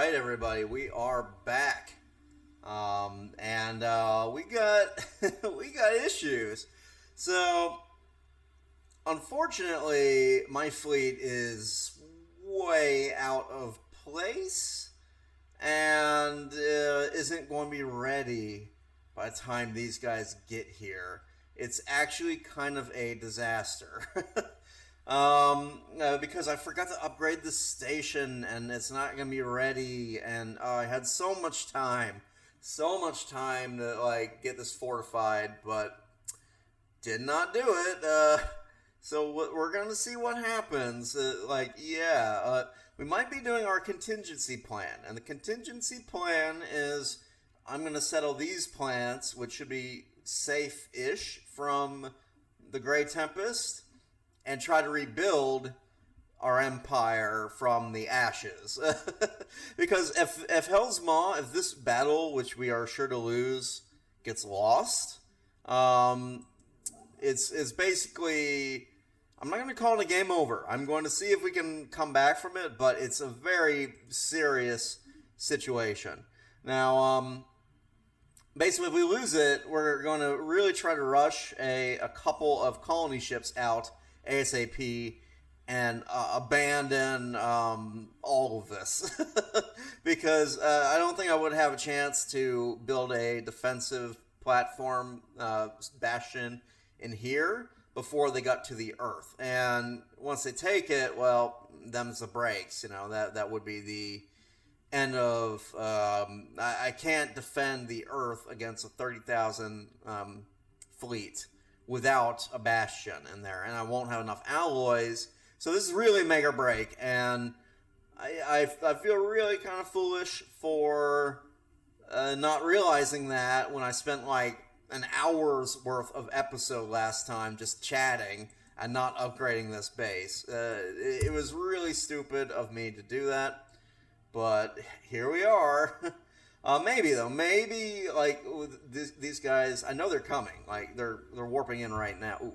right, everybody, we are back, and we got we got issues. So, unfortunately, my fleet is way out of place and isn't going to be ready by the time these guys get here. It's actually kind of a disaster. Because I forgot to upgrade the station and it's not going to be ready, and I had so much time to like get this fortified, but did not do it. So we're going to see what happens. We might be doing our contingency plan, and the contingency plan is I'm going to settle these planets, which should be safe-ish from the Grey Tempest, and try to rebuild our empire from the ashes. Because if Hell's Maw, if this battle, which we are sure to lose, gets lost, it's basically, I'm not going to call it a game over. I'm going to see if we can come back from it, but it's a very serious situation. Now, basically, if we lose it, we're going to really try to rush a couple of colony ships out ASAP and abandon all of this. Because I don't think I would have a chance to build a defensive platform bastion in here before they got to the Earth. And once they take it, well, them's the breaks. You know, that would be the end of... I can't defend the Earth against a 30,000 fleet without a bastion in there, and I won't have enough alloys. So this is really make or break, and I feel really kind of foolish for not realizing that when I spent like an hour's worth of episode last time just chatting and not upgrading this base. It was really stupid of me to do that, but here we are. Maybe like these guys, I know they're coming. Like they're warping in right now. Ooh.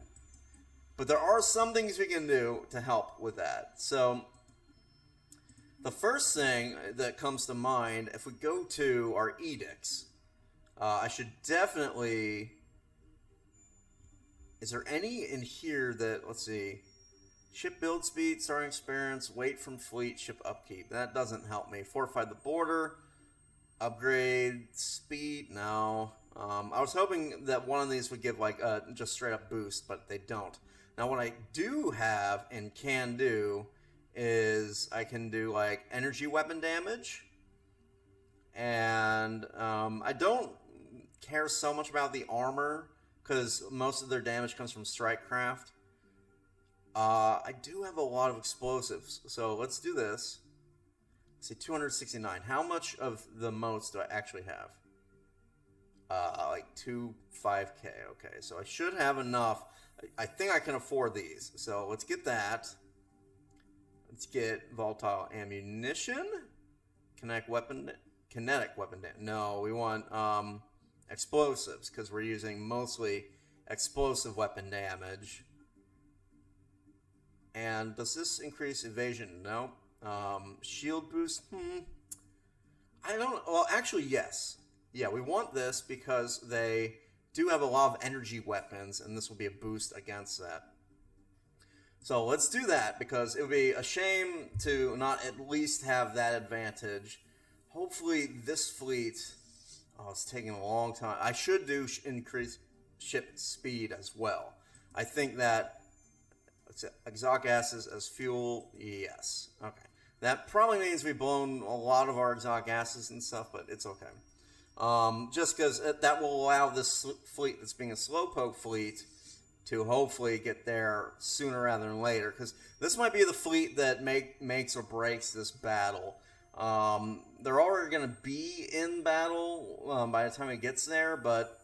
But there are some things we can do to help with that. So the first thing that comes to mind, if we go to our edicts, I should definitely. Is there any in here that, let's see, ship build speed, starting experience, weight from fleet, ship upkeep? That doesn't help me. Fortify the border. Upgrade speed, no. I was hoping that one of these would give like a just straight up boost, but they don't. Now what I do have and can do is I can do like energy weapon damage, and I don't care so much about the armor because most of their damage comes from strike craft. I do have a lot of explosives, so let's do this. See, 269. How much of the motes do I actually have? Like 5K. Okay, so I should have enough. I think I can afford these. So let's get that. Let's get volatile ammunition. Kinetic weapon. No, we want explosives because we're using mostly explosive weapon damage. And does this increase evasion? No. Shield boost? I don't... Well, actually, yes. Yeah, we want this because they do have a lot of energy weapons, and this will be a boost against that. So let's do that, because it would be a shame to not at least have that advantage. Hopefully this fleet... Oh, it's taking a long time. I should do increase ship speed as well. I think that... Exhaust gases as fuel, yes. Okay. That probably means we've blown a lot of our exhaust gases and stuff, but it's okay. Just because that will allow this fleet that's being a slowpoke fleet to hopefully get there sooner rather than later. Because this might be the fleet that makes or breaks this battle. They're already going to be in battle by the time it gets there, but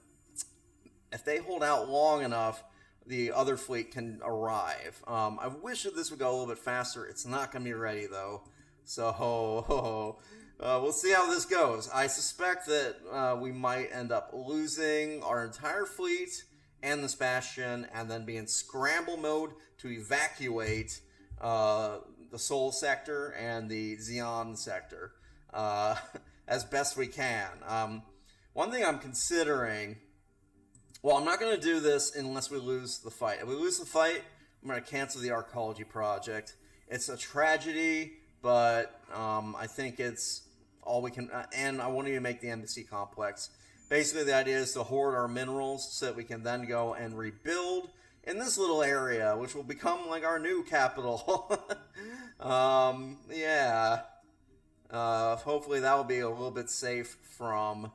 if they hold out long enough, the other fleet can arrive. I wish that this would go a little bit faster. It's not going to be ready, though. So, we'll see how this goes. I suspect that we might end up losing our entire fleet and this bastion, and then be in scramble mode to evacuate the Sol sector and the Xeon sector. as best we can. One thing I'm considering, well, I'm not going to do this unless we lose the fight. If we lose the fight, I'm going to cancel the archaeology project. It's a tragedy, but I think it's all we can, and I won't even make the embassy complex. Basically, the idea is to hoard our minerals so that we can then go and rebuild in this little area, which will become like our new capital. Yeah. Hopefully that will be a little bit safe from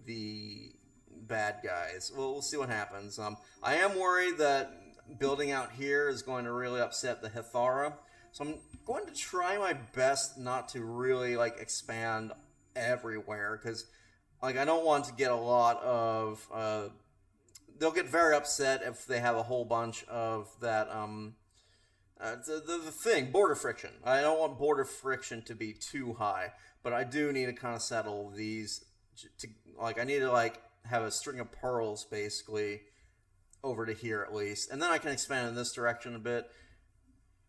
the bad guys. We'll see what happens. I am worried that building out here is going to really upset the Hithara. So I'm going to try my best not to really like expand everywhere, because like I don't want to get a lot of they'll get very upset if they have a whole bunch of that the thing, border friction. I don't want border friction to be too high, but I do need to kind of settle these to, like, I need to like have a string of pearls basically over to here at least, and then I can expand in this direction a bit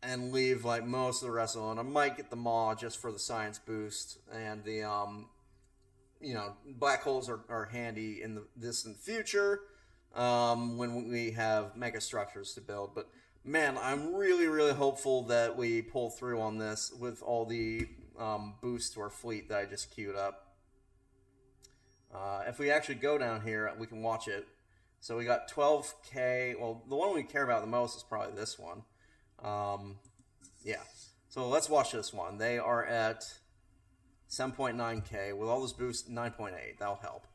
and leave like most of the rest alone. I might get the maw just for the science boost, and the you know, black holes are handy in the distant future when we have mega structures to build. But man, I'm really hopeful that we pull through on this with all the boosts to our fleet that I just queued up. If we actually go down here, we can watch it. So we got 12K. Well, the one we care about the most is probably this one. Yeah. So let's watch this one. They are at 7.9K. With all this boost, 9.8. That'll help.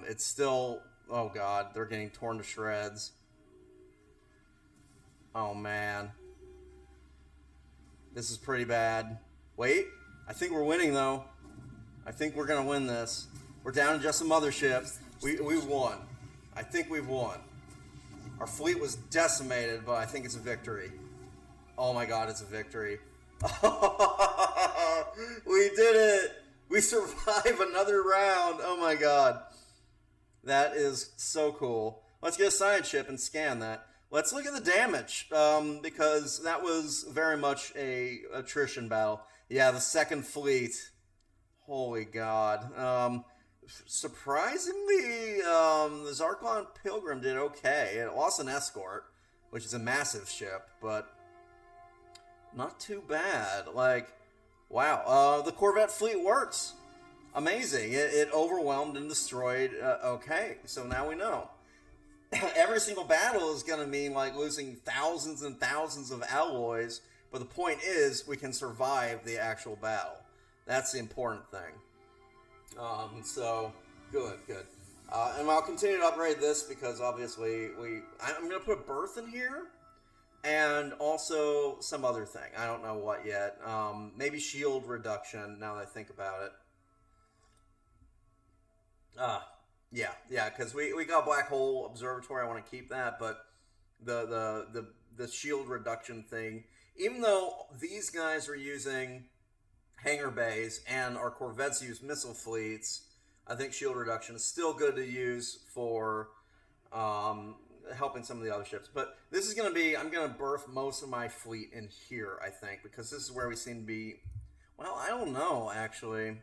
It's still... Oh, God. They're getting torn to shreds. Oh, man. This is pretty bad. Wait. I think we're winning, though. I think we're going to win this. We're down to just a mothership. We've won. I think we've won. Our fleet was decimated, but I think it's a victory. Oh my God, it's a victory. We did it! We survived another round. Oh my God. That is so cool. Let's get a science ship and scan that. Let's look at the damage, because that was very much a attrition battle. Yeah, the second fleet. Holy God. Surprisingly, the Zarklon Pilgrim did okay. It lost an escort, which is a massive ship, but not too bad. Like, wow. The Corvette fleet works. Amazing. It overwhelmed and destroyed. Okay, so now we know. Every single battle is going to mean like losing thousands and thousands of alloys, but the point is we can survive the actual battle. That's the important thing. So good. And I'll continue to upgrade this because obviously I'm going to put a berth in here and also some other thing. I don't know what yet. Maybe shield reduction now that I think about it. Yeah, because we got Black Hole Observatory. I want to keep that, but the shield reduction thing, even though these guys are using hangar bays and our corvettes use missile fleets, I think shield reduction is still good to use for helping some of the other ships. But this is going to be, I'm going to berth most of my fleet in here, I think, because this is where we seem to be, well, I don't know, actually.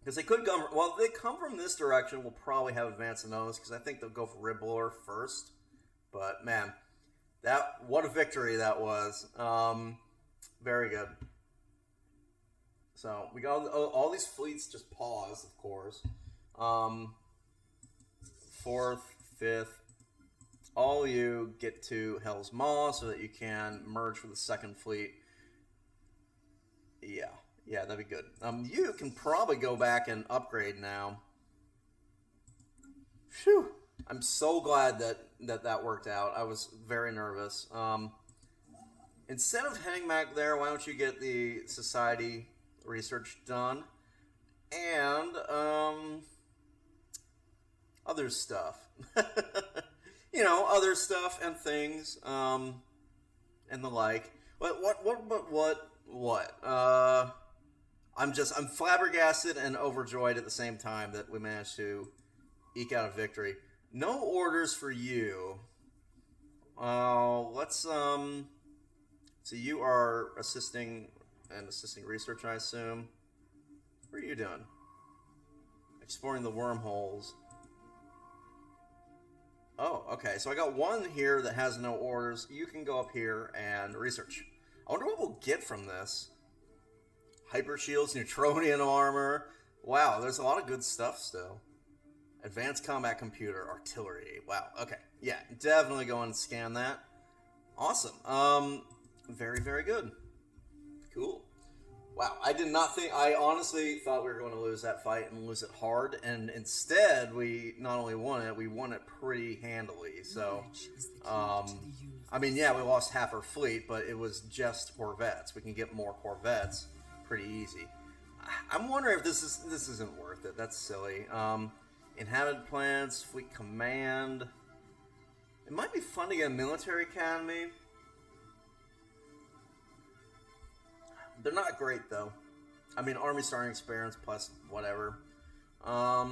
Because they could come, well, if they come from this direction, we'll probably have advance notice, because I think they'll go for Ribbler first. But, man, what a victory that was. Very good. So, we got all these fleets just paused, of course. 4th, 5th. All you get to Hell's Maw so that you can merge with the 2nd fleet. Yeah, that'd be good. You can probably go back and upgrade now. Phew. I'm so glad that worked out. I was very nervous. Instead of heading back there, why don't you get the Society research done? And, other stuff. You know, other stuff and things, and the like. What? I'm flabbergasted and overjoyed at the same time that we managed to eke out a victory. No orders for you. Let's, so you are assisting and assisting research, I assume. What are you doing? Exploring the wormholes. Oh, okay. So I got one here that has no orders. You can go up here and research. I wonder what we'll get from this. Hyper shields, neutronian armor. Wow, there's a lot of good stuff still. Advanced combat computer, artillery. Wow, okay. Yeah, definitely go and scan that. Awesome. Very, very good. Cool. Wow, I did not think... I honestly thought we were going to lose that fight and lose it hard, and instead, we not only won it, we won it pretty handily. So, I mean, yeah, we lost half our fleet, but it was just Corvettes. We can get more Corvettes pretty easy. I'm wondering if this isn't worth it. That's silly. Inhabited planets, fleet command. It might be fun to get a military academy. They're not great, though. I mean, Army starting experience plus whatever. I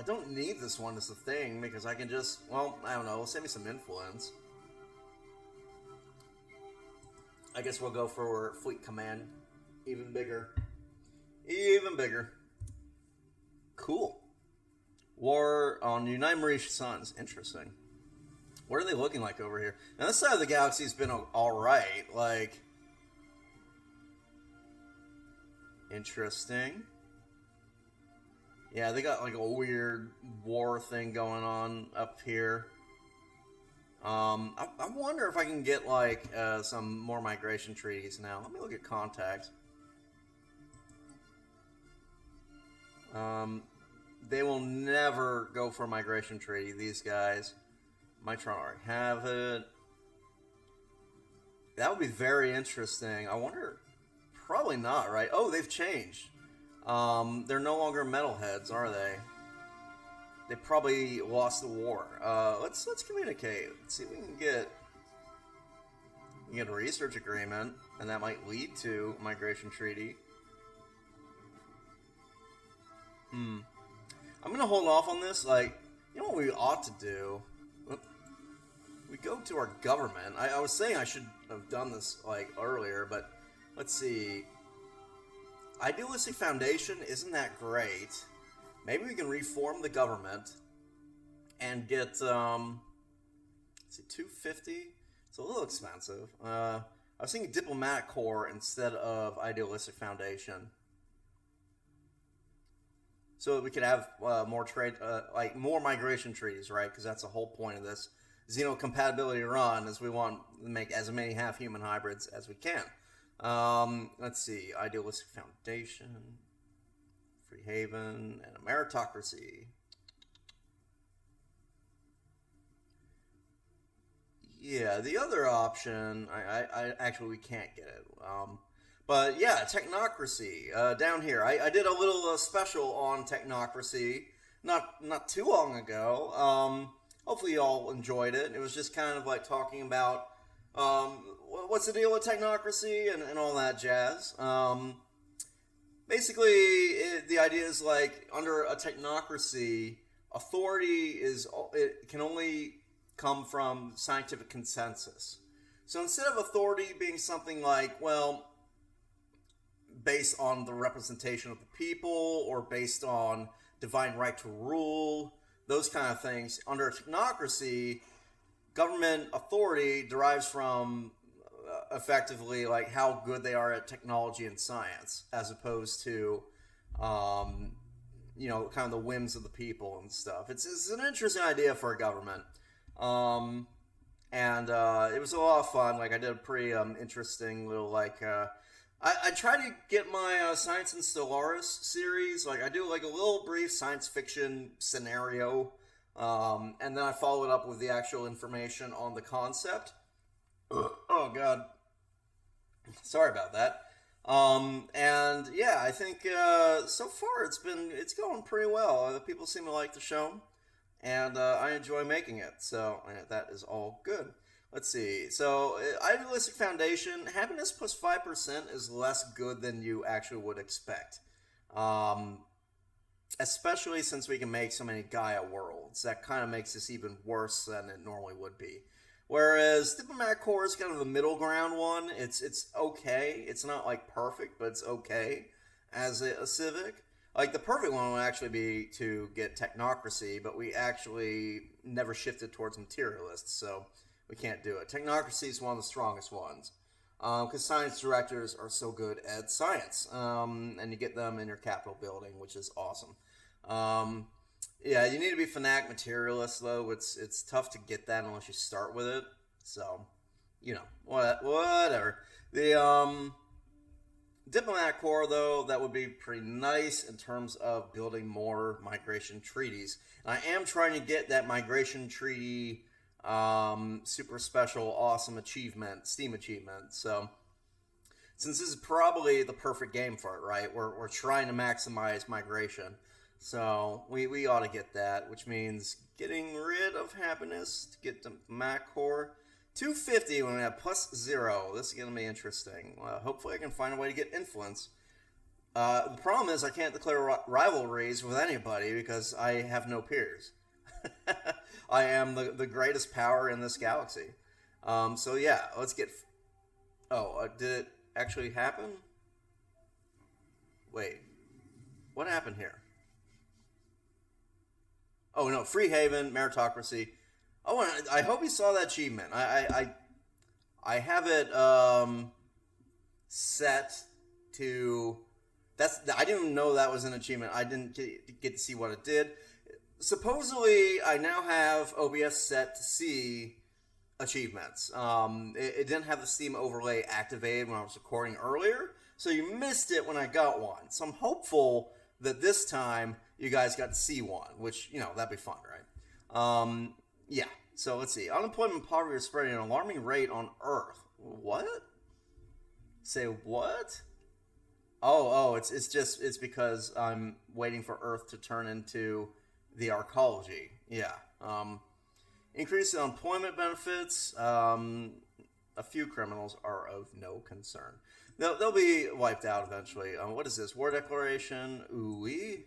don't need this one as a thing, because I can just... Well, I don't know. It'll save me some influence. I guess we'll go for Fleet Command. Even bigger. Even bigger. Cool. War on United Mauritius Suns. Interesting. What are they looking like over here? Now, this side of the galaxy's been alright. Like... Interesting. Yeah, they got like a weird war thing going on up here. I wonder if I can get like some more migration treaties now. Let me look at contacts. They will never go for a migration treaty, these guys. Mitron already have it. That would be very interesting. I wonder... Probably not, right? Oh, they've changed. They're no longer metalheads, are they? They probably lost the war. Let's communicate. Let's see if we can get a research agreement, and that might lead to a migration treaty. I'm gonna hold off on this. Like, you know what we ought to do? We go to our government. I was saying I should have done this like earlier, but let's see. Idealistic Foundation isn't that great. Maybe we can reform the government and get let's see, 250. It's a little expensive. I was thinking Diplomatic Corps instead of Idealistic Foundation, so that we could have more trade, like more migration treaties, right? Because that's the whole point of this Xeno Compatibility run, is we want to make as many half-human hybrids as we can. Let's see, Idealistic Foundation, Free Haven, and a Meritocracy. Yeah, the other option, I actually, we can't get it. But yeah, Technocracy, down here. I did a little special on Technocracy not too long ago. Hopefully you all enjoyed it. It was just kind of like talking about what's the deal with Technocracy and all that jazz. Basically, the idea is like under a Technocracy, authority it can only come from scientific consensus. So instead of authority being something like, well, based on the representation of the people or based on divine right to rule, those kind of things, under a Technocracy, government authority derives from effectively like how good they are at technology and science, as opposed to you know, kind of the whims of the people and stuff. It's an interesting idea for a government, and it was a lot of fun. Like, I did a pretty interesting little like I try to get my Science and Stellaris series. Like, I do like a little brief science fiction scenario, and then I follow it up with the actual information on the concept. Oh god, sorry about that. And yeah, I think so far it's going pretty well. The people seem to like the show, and I enjoy making it. So that is all good. Let's see. So Idealistic Foundation, happiness plus 5% is less good than you actually would expect. Especially since we can make so many Gaia worlds. That kind of makes this even worse than it normally would be. Whereas Diplomat Corps is kind of the middle ground one. It's okay. It's not like perfect, but it's okay as a civic. Like the perfect one would actually be to get technocracy, but we actually never shifted towards materialists, so we can't do it. Technocracy is one of the strongest ones because science directors are so good at science, and you get them in your Capitol building, which is awesome. Yeah, you need to be fanatic materialist though. It's tough to get that unless you start with it. So, you know, whatever. The Diplomatic Corps, though, that would be pretty nice in terms of building more migration treaties. And I am trying to get that migration treaty super special, awesome achievement, Steam achievement. So, since this is probably the perfect game for it, right? We're trying to maximize migration. So, we ought to get that, which means getting rid of happiness to get the Mac Corps. 250 when we have +0. This is going to be interesting. Hopefully I can find a way to get influence. The problem is I can't declare rivalries with anybody because I have no peers. I am the greatest power in this galaxy. So yeah, let's get... Oh, did it actually happen? Wait. What happened here? Oh no, Free Haven, Meritocracy. Oh, I hope you saw that achievement. I have it set to... I didn't even know that was an achievement. I didn't get to see what it did. Supposedly, I now have OBS set to see achievements. It didn't have the Steam overlay activated when I was recording earlier, so you missed it when I got one. So I'm hopeful that this time you guys got to see one, which, you know, that'd be fun, right? Yeah, so let's see. Unemployment and poverty are spreading at an alarming rate on Earth. What? Say what? Oh, it's because I'm waiting for Earth to turn into the arcology. Yeah. Increase in unemployment benefits. A few criminals are of no concern. They'll be wiped out eventually. What is this? War declaration. Ooh-wee.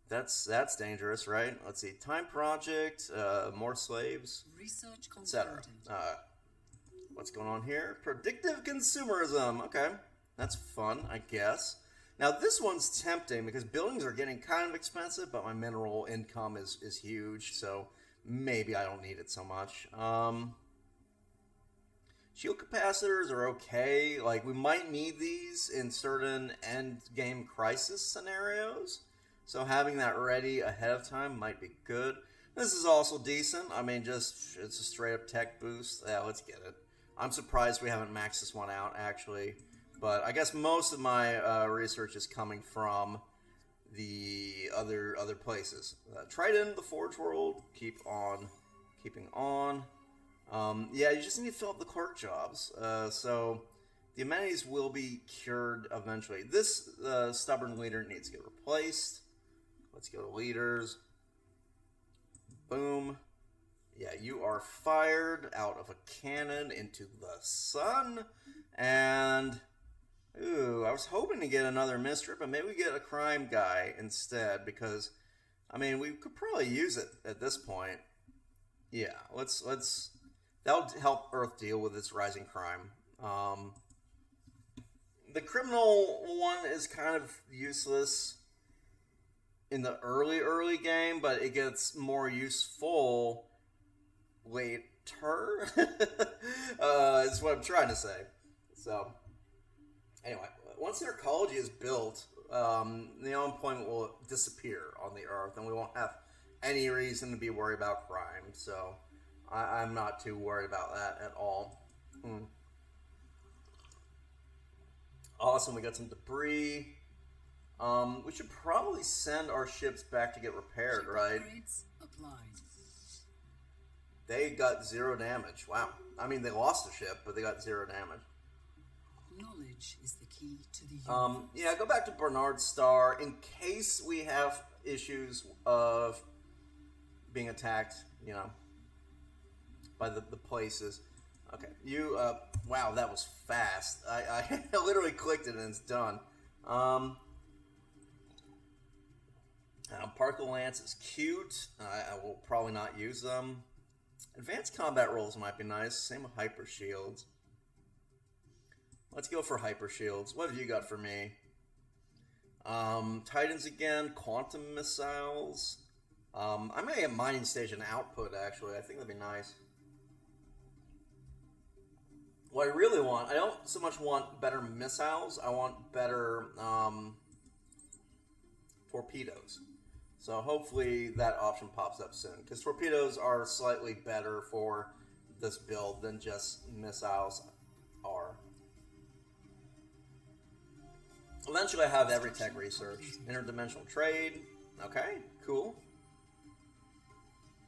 That's dangerous, right? Let's see. Time project, more slaves, etc. What's going on here? Predictive consumerism. Okay, that's fun, I guess. Now this one's tempting because buildings are getting kind of expensive, but my mineral income is huge, so maybe I don't need it so much. Shield capacitors are okay. Like we might need these in certain end game crisis scenarios. So having that ready ahead of time might be good. This is also decent. I mean, it's a straight up tech boost. Yeah, let's get it. I'm surprised we haven't maxed this one out, actually. But I guess most of my research is coming from the other places. Triton, the Forge World, keeping on. Yeah, you just need to fill up the clerk jobs. So the amenities will be cured eventually. This stubborn leader needs to get replaced. Let's go to leaders. Boom. Yeah, you are fired out of a cannon into the sun. And, ooh, I was hoping to get another mystery, but maybe we get a crime guy instead because, I mean, we could probably use it at this point. Yeah, let's that'll help Earth deal with its rising crime. The criminal one is kind of useless in the early game, but it gets more useful later. Is what I'm trying to say. So, anyway, once the arcology is built, the unemployment will disappear on the Earth, and we won't have any reason to be worried about crime. So, I'm not too worried about that at all. Awesome, we got some debris. We should probably send our ships back to get repaired, right? They got 0 damage. Wow. I mean, they lost a ship, but they got 0 damage. Knowledge is the key to the universe. Yeah, go back to Bernard Star in case we have issues of being attacked, you know, by the places. Okay, you, wow, that was fast. I literally clicked it and it's done. Particle Lance is cute. I will probably not use them. Advanced combat rolls might be nice. Same with hyper shields. Let's go for hyper shields. What have you got for me? Titans again. Quantum missiles. I may have mining station output, actually. I think that'd be nice. What I really want, I don't so much want better missiles. I want better torpedoes. So hopefully that option pops up soon. Because torpedoes are slightly better for this build than just missiles are. Eventually I have every tech research. Interdimensional trade. Okay, cool.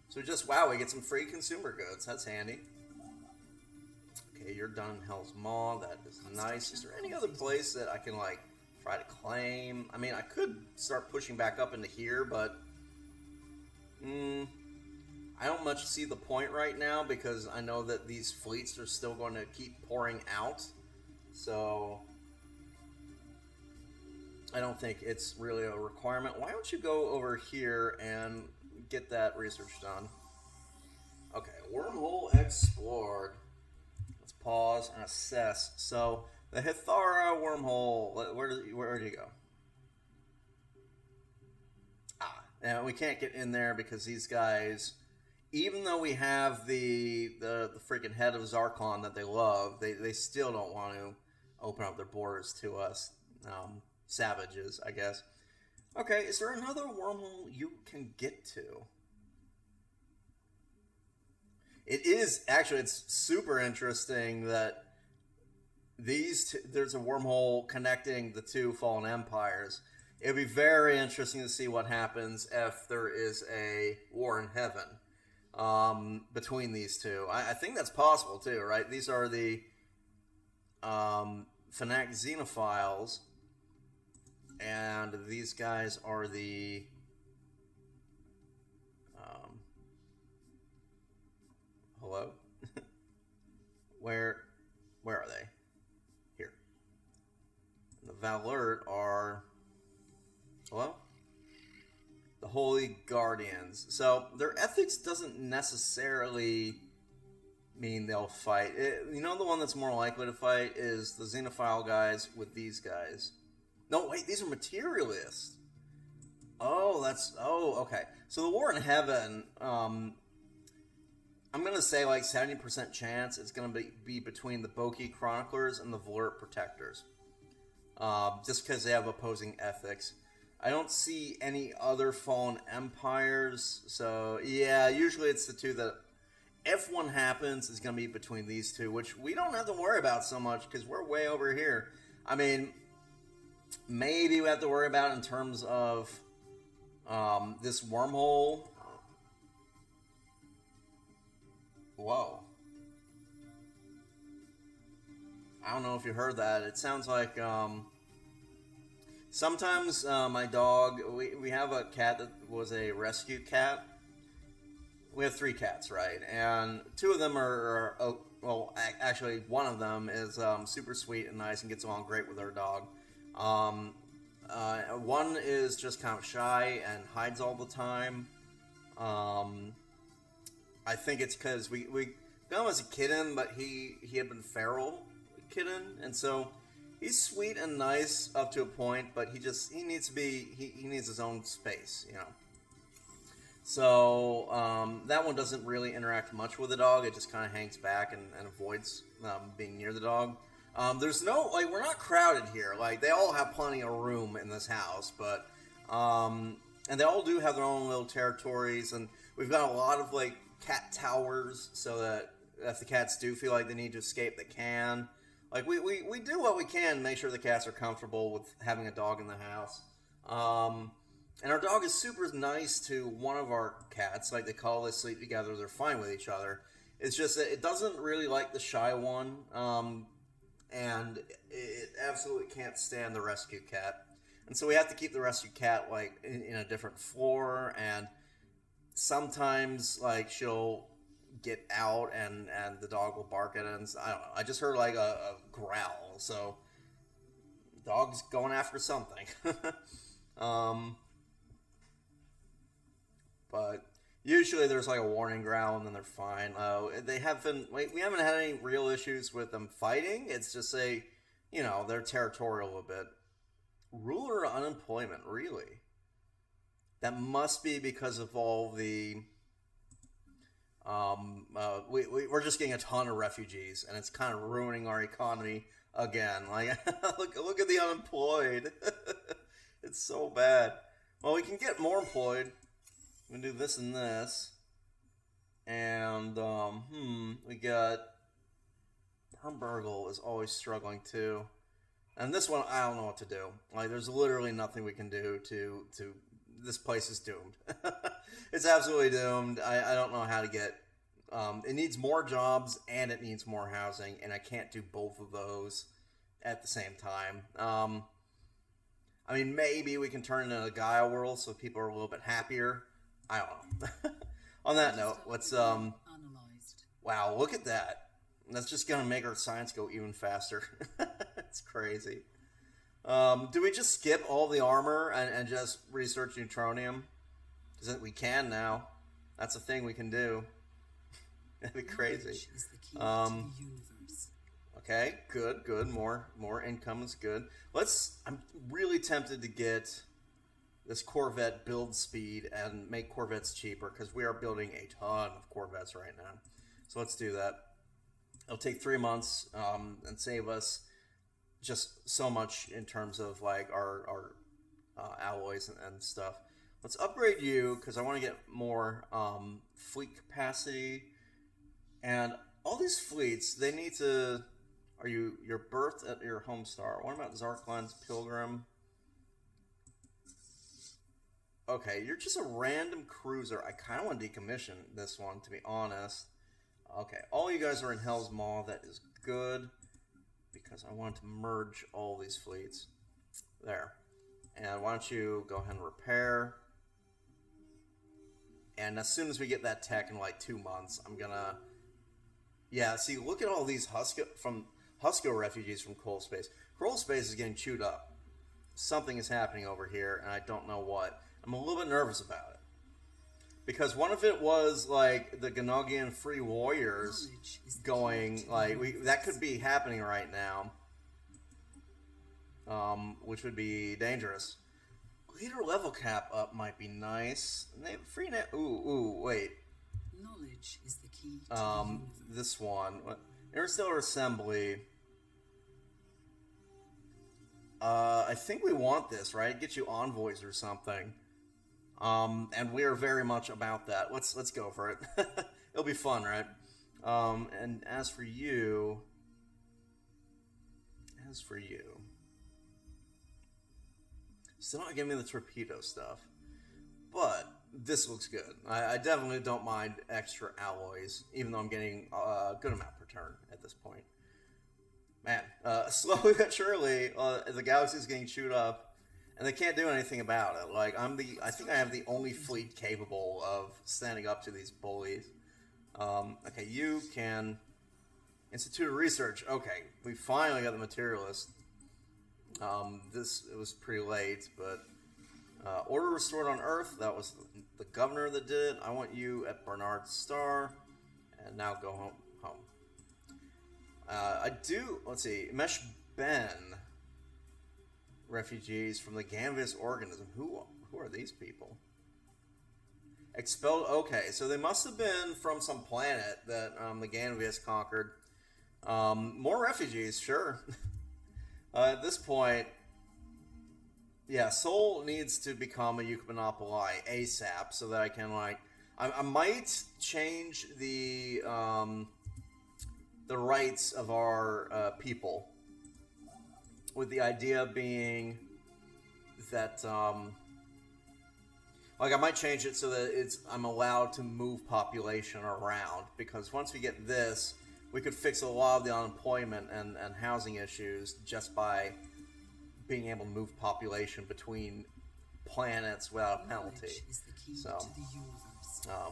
So just, wow, we get some free consumer goods. That's handy. Okay, you're done in Hell's Maw. That is nice. Is there any other place that I can, like, try to claim? I mean, I could start pushing back up into here, but I don't much see the point right now because I know that these fleets are still going to keep pouring out. So I don't think it's really a requirement. Why don't you go over here and get that research done? Okay, wormhole explored. Let's pause and assess. So the Hithara wormhole, where do you go? And we can't get in there because these guys, even though we have the freaking head of Zarkon that they love, they still don't want to open up their borders to us. Savages, I guess. Okay, is there another wormhole you can get to? It is, actually, it's super interesting that there's a wormhole connecting the two fallen empires. It'd be very interesting to see what happens if there is a war in heaven between these two. I think that's possible too, right? These are the Fanatic Xenophiles, and these guys are the hello? Where are they? Here. The Valert are, hello? The Holy Guardians. So their ethics doesn't necessarily mean they'll fight. You know, the one that's more likely to fight is the Xenophile guys with these guys. No, wait, these are materialists. Oh, okay. So the war in heaven, I'm going to say like 70% chance it's going to be between the Boki Chroniclers and the Valert Protectors. Just because they have opposing ethics. I don't see any other fallen empires, so yeah, usually it's the two that, if one happens, is going to be between these two, which we don't have to worry about so much because we're way over here. I mean, maybe we have to worry about it in terms of this wormhole. Whoa. I don't know if you heard that. It sounds like sometimes my dog, we have a cat that was a rescue cat. We have 3 cats, right? And 2 of them are well, actually one of them is super sweet and nice and gets along great with our dog. One is just kind of shy and hides all the time. I think it's because we got him as a kitten, but he had been feral kitten, and so he's sweet and nice up to a point, but he needs his own space, you know. So that one doesn't really interact much with the dog. It just kind of hangs back and avoids being near the dog. There's no, like, we're not crowded here. Like, they all have plenty of room in this house, but and they all do have their own little territories, and we've got a lot of, like, cat towers so that if the cats do feel like they need to escape, they can. Like, we do what we can to make sure the cats are comfortable with having a dog in the house. And our dog is super nice to one of our cats. Like, they cuddle, they sleep together, they're fine with each other. It's just that it doesn't really like the shy one, and it absolutely can't stand the rescue cat. And so we have to keep the rescue cat, like, in a different floor, and sometimes, like, she'll get out and the dog will bark at it, and I don't know. I just heard, like, a growl, so dog's going after something. But Usually there's like a warning growl and then they're fine. They haven't. We haven't had any real issues with them fighting. It's just they're territorial a bit. Ruler unemployment, really? That must be because of all the. We're just getting a ton of refugees, and it's kind of ruining our economy again. Like, look at the unemployed. It's so bad. Well, we can get more employed. We can do this and this. And, we got... Hermbergle is always struggling, too. And this one, I don't know what to do. Like, there's literally nothing we can do to this place is doomed. It's absolutely doomed. I don't know how to get... it needs more jobs, and it needs more housing, and I can't do both of those at the same time. I mean, maybe we can turn it into a Gaia world so people are a little bit happier. I don't know. On that note, let's Analyzed. wow, look at that. That's just gonna make our science go even faster. It's crazy. Do we just skip all the armor and just research neutronium? Because we can now. That's a thing we can do. That'd be crazy. Knowledge is the key to the universe. Okay, good. More income is good. I'm really tempted to get this Corvette build speed and make Corvettes cheaper because we are building a ton of Corvettes right now. So let's do that. It'll take 3 months and save us just so much in terms of like our alloys and stuff. Let's upgrade you because I want to get more fleet capacity. And all these fleets, they need to... You're birthed at your home star. What about Zarkland's Pilgrim? Okay, you're just a random cruiser. I kind of want to decommission this one, to be honest. Okay, all you guys are in Hell's Maw. That is good. Because I want to merge all these fleets. There. And why don't you go ahead and repair. And as soon as we get that tech in like 2 months, I'm gonna... Yeah, see, look at all these Husko refugees from Cold Space. Cold Space is getting chewed up. Something is happening over here, and I don't know what. I'm a little bit nervous about it. Because one of it was, like, the Ganogian Free Warriors going, like, that could be happening right now. Which would be dangerous. Leader level cap up might be nice. And they have free net. Ooh, wait. Knowledge is the key to the universe. This one. Interstellar Assembly. I think we want this, right? Get you envoys or something. And we are very much about that. Let's go for it. It'll be fun, right? And as for you, still not giving me the torpedo stuff, but this looks good. I definitely don't mind extra alloys, even though I'm getting a good amount per turn at this point. Man, slowly but surely, the galaxy is getting chewed up, and they can't do anything about it. Like, I think I have the only fleet capable of standing up to these bullies. Okay, you can institute a research. Okay, we finally got the materialist. It was pretty late, but order restored on Earth. That was the governor that did it. I want you at Bernard Star, and now go home. Let's see, Mesh Ben, refugees from the Gambius organism. Who are these people? Expelled. Okay, so they must have been from some planet that the Gambius conquered. More refugees, sure. At this point, yeah, Sol needs to become a Eucmonopoli ASAP so that I can, like, I might change the rights of our people, with the idea being that, like, I might change it so that I'm allowed to move population around, because once we get this, we could fix a lot of the unemployment and housing issues just by being able to move population between planets without a penalty. So,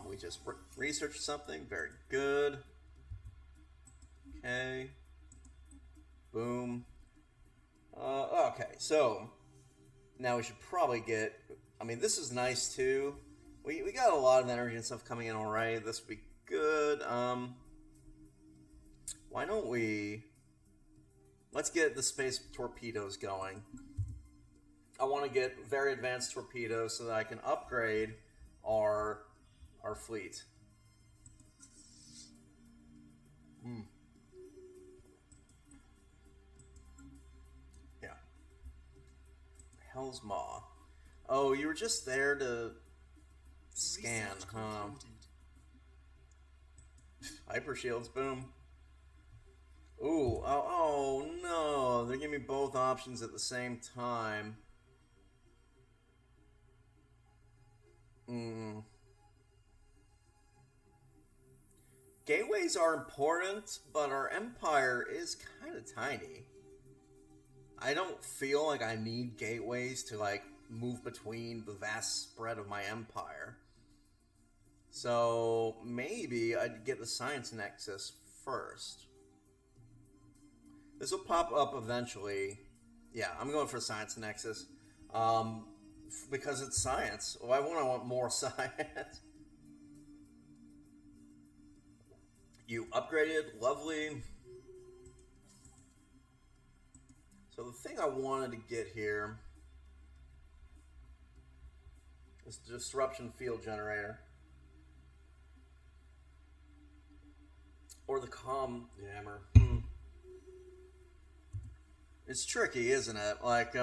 we just researched something. Very good. Okay. Boom. Okay, so now we should probably get... I mean, this is nice too, We got a lot of energy and stuff coming in already. This would be good. Why don't we... Let's get the space torpedoes going. I want to get very advanced torpedoes so that I can upgrade our fleet. Yeah. Hell's Maw. Oh, you were just there to scan, huh? Hyper shields, boom. Ooh, oh no, they're giving me both options at the same time. Gateways are important, but our empire is kind of tiny. I don't feel like I need gateways to, like, move between the vast spread of my empire. So maybe I'd get the science nexus first. This will pop up eventually. Yeah, I'm going for science nexus. Because it's science. Why wouldn't I want more science? You upgraded, lovely. So the thing I wanted to get here is the disruption field generator. Or the comm jammer. It's tricky, isn't it? Like,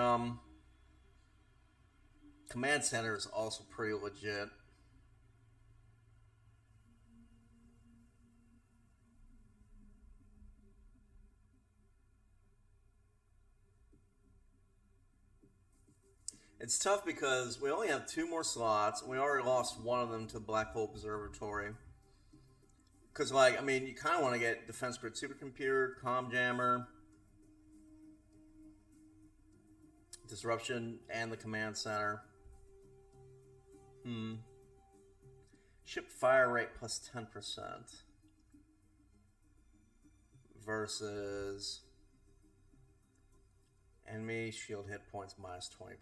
command center is also pretty legit. It's tough because we only have 2 more slots, and we already lost one of them to Black Hole Observatory. Because, like, I mean, you kind of want to get Defense Grid Supercomputer, Comm Jammer, Disruption, and the Command Center. Ship fire rate plus 10% versus enemy shield hit points minus 20%.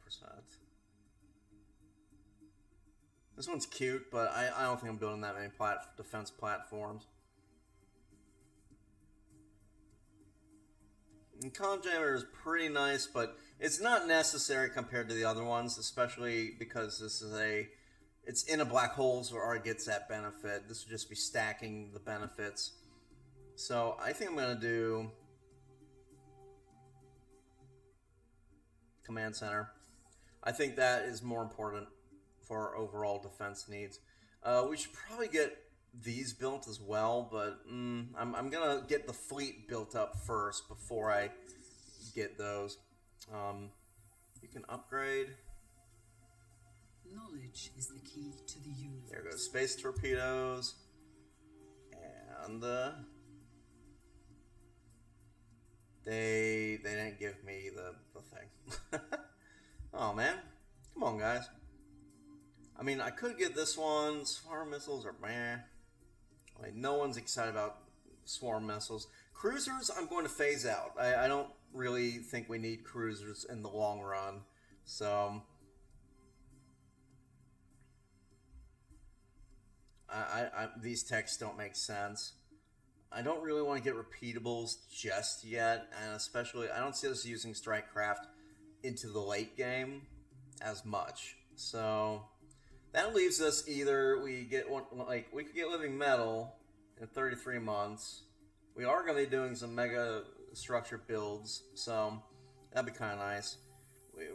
This one's cute, but I don't think I'm building that many defense platforms. And Comm Jammer is pretty nice, but it's not necessary compared to the other ones, especially because this is it's in a black hole, so it already gets that benefit. This would just be stacking the benefits. So I think I'm going to do Command Center. I think that is more important for our overall defense needs. We should probably get these built as well, but I'm going to get the fleet built up first before I get those. You can upgrade. Knowledge is the key to the universe. There goes space torpedoes. And they didn't give me the thing. Oh man. Come on, guys. I mean, I could get this one. Swarm missiles are meh. Like, no one's excited about swarm missiles. Cruisers, I'm going to phase out. I don't really think we need cruisers in the long run. So these techs don't make sense. I don't really want to get repeatables just yet, and especially I don't see us using strike craft into the late game as much. So that leaves us either we get one, like we could get living metal in 33 months. We are going to be doing some mega structure builds, so that'd be kind of nice.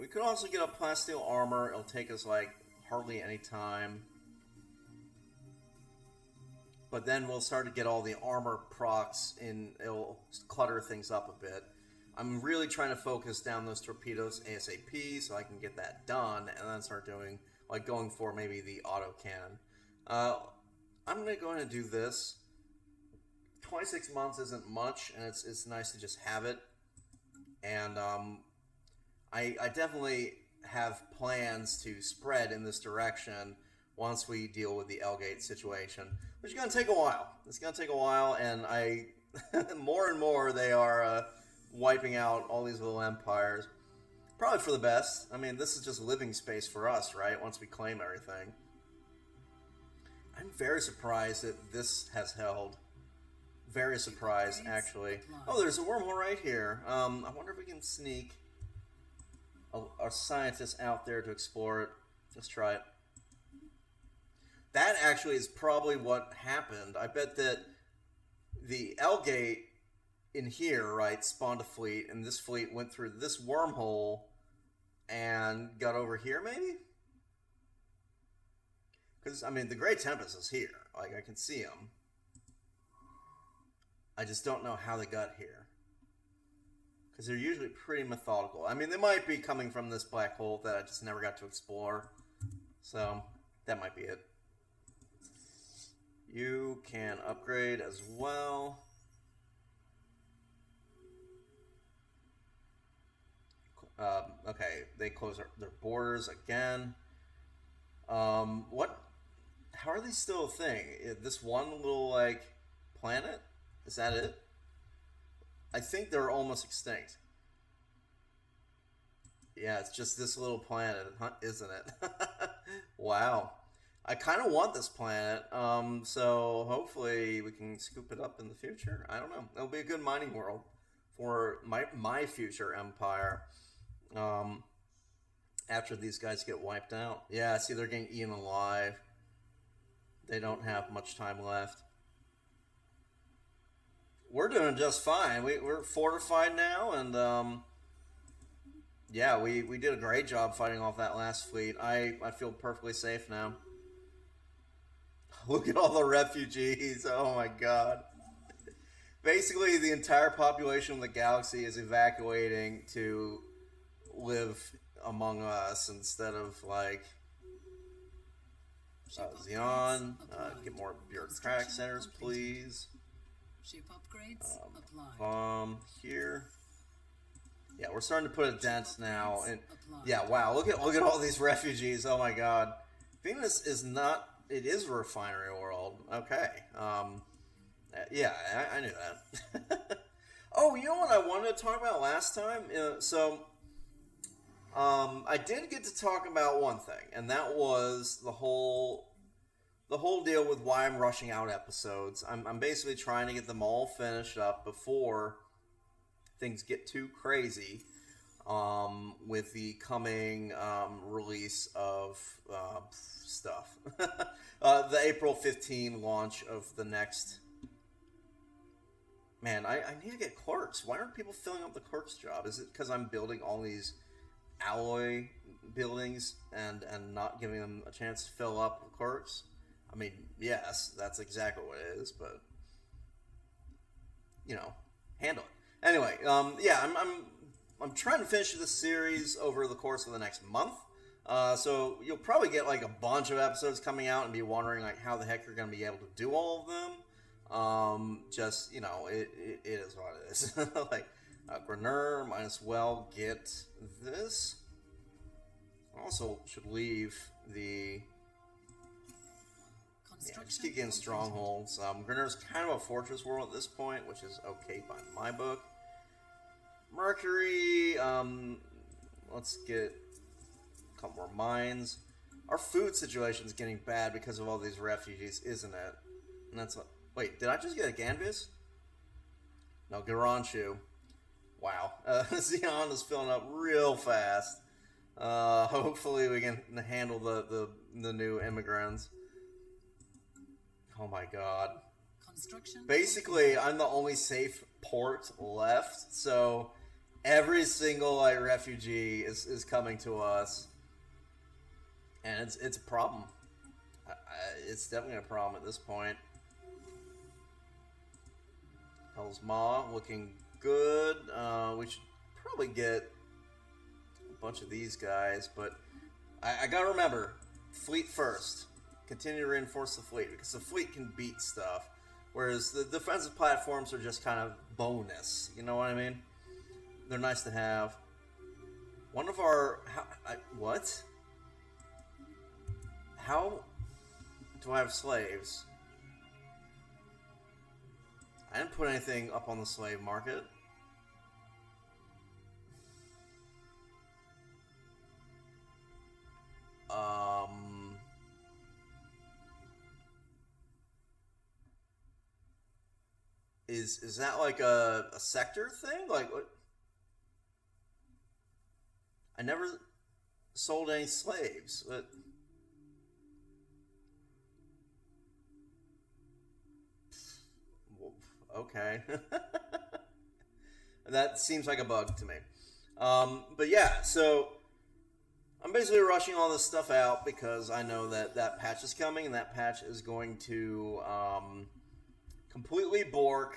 We could also get a plasteel armor. It'll take us like hardly any time. But then we'll start to get all the armor procs and it'll clutter things up a bit. I'm really trying to focus down those torpedoes ASAP so I can get that done and then start doing, like, going for maybe the auto cannon. I'm going to go ahead and do this. 26 months isn't much, and it's nice to just have it. And I definitely have plans to spread in this direction once we deal with the L-Gate situation, which is going to take a while. It's going to take a while, and more and more they are wiping out all these little empires. Probably for the best. I mean, this is just living space for us, right? Once we claim everything. I'm very surprised that this has held. Very surprised, actually. Oh, there's a wormhole right here. I wonder if we can sneak our scientists out there to explore it. Let's try it. That actually is probably what happened. I bet that the L-gate in here, right, spawned a fleet, and this fleet went through this wormhole and got over here, maybe? Because, I mean, the Great Tempest is here. Like, I can see them. I just don't know how they got here. Because they're usually pretty methodical. I mean, they might be coming from this black hole that I just never got to explore. So, that might be it. You can upgrade as well. Okay, they close their borders again. What? How are these still a thing? This one little, like, planet? Is that it? I think they're almost extinct. Yeah, it's just this little planet, isn't it? Wow. I kind of want this planet, so hopefully we can scoop it up in the future. I don't know. It'll be a good mining world for my future empire. After these guys get wiped out. Yeah, see, they're getting eaten alive. They don't have much time left. We're doing just fine. We're fortified now, and yeah, we did a great job fighting off that last fleet. I feel perfectly safe now. Look at all the refugees. Oh my god. Basically, the entire population of the galaxy is evacuating to live among us instead of, like, Xeon. Get more bureaucratic centers, please. Ship upgrades applied. Here. Yeah, we're starting to put a dent now, and yeah, wow, look at all these refugees. Oh my god. Venus is not. It is a refinery world. Okay. Yeah, I knew that. Oh, you know what I wanted to talk about last time? I did get to talk about one thing, and that was the whole deal with why I'm rushing out episodes. I'm basically trying to get them all finished up before things get too crazy with the coming release of stuff. The April 15 launch of the next... Man, I need to get clerks. Why aren't people filling up the clerks job? Is it because I'm building all these alloy buildings and not giving them a chance to fill up the clerks? I mean, yes, that's exactly what it is, but, you know, handle it. Anyway, yeah, I'm trying to finish this series over the course of the next month. So you'll probably get like a bunch of episodes coming out and be wondering like how the heck you're going to be able to do all of them. Just, you know, it is what it is. Like, Grenur, might as well get this. Also should leave the... Yeah, just keep getting strongholds. Grenur's kind of a fortress world at this point, which is okay by my book. Mercury, let's get a couple more mines. Our food situation is getting bad because of all these refugees, isn't it? And that's what... Wait, did I just get a Ganvis? No, Garanshu. Wow. Xeon is filling up real fast. Hopefully we can handle the new immigrants. Oh my god. Basically, I'm the only safe port left, so every single like refugee is coming to us, and it's a problem. It's definitely a problem at this point. Hell's Maw looking good. We should probably get a bunch of these guys, but I gotta remember, fleet first. Continue to reinforce the fleet, because the fleet can beat stuff, whereas the defensive platforms are just kind of bonus. You know what I mean? They're nice to have. One of our... what? How do I have slaves? I didn't put anything up on the slave market. Is that like a sector thing? Like what? I never sold any slaves. But okay. That seems like a bug to me. But yeah, so I'm basically rushing all this stuff out because I know that that patch is coming, and that patch is going to completely bork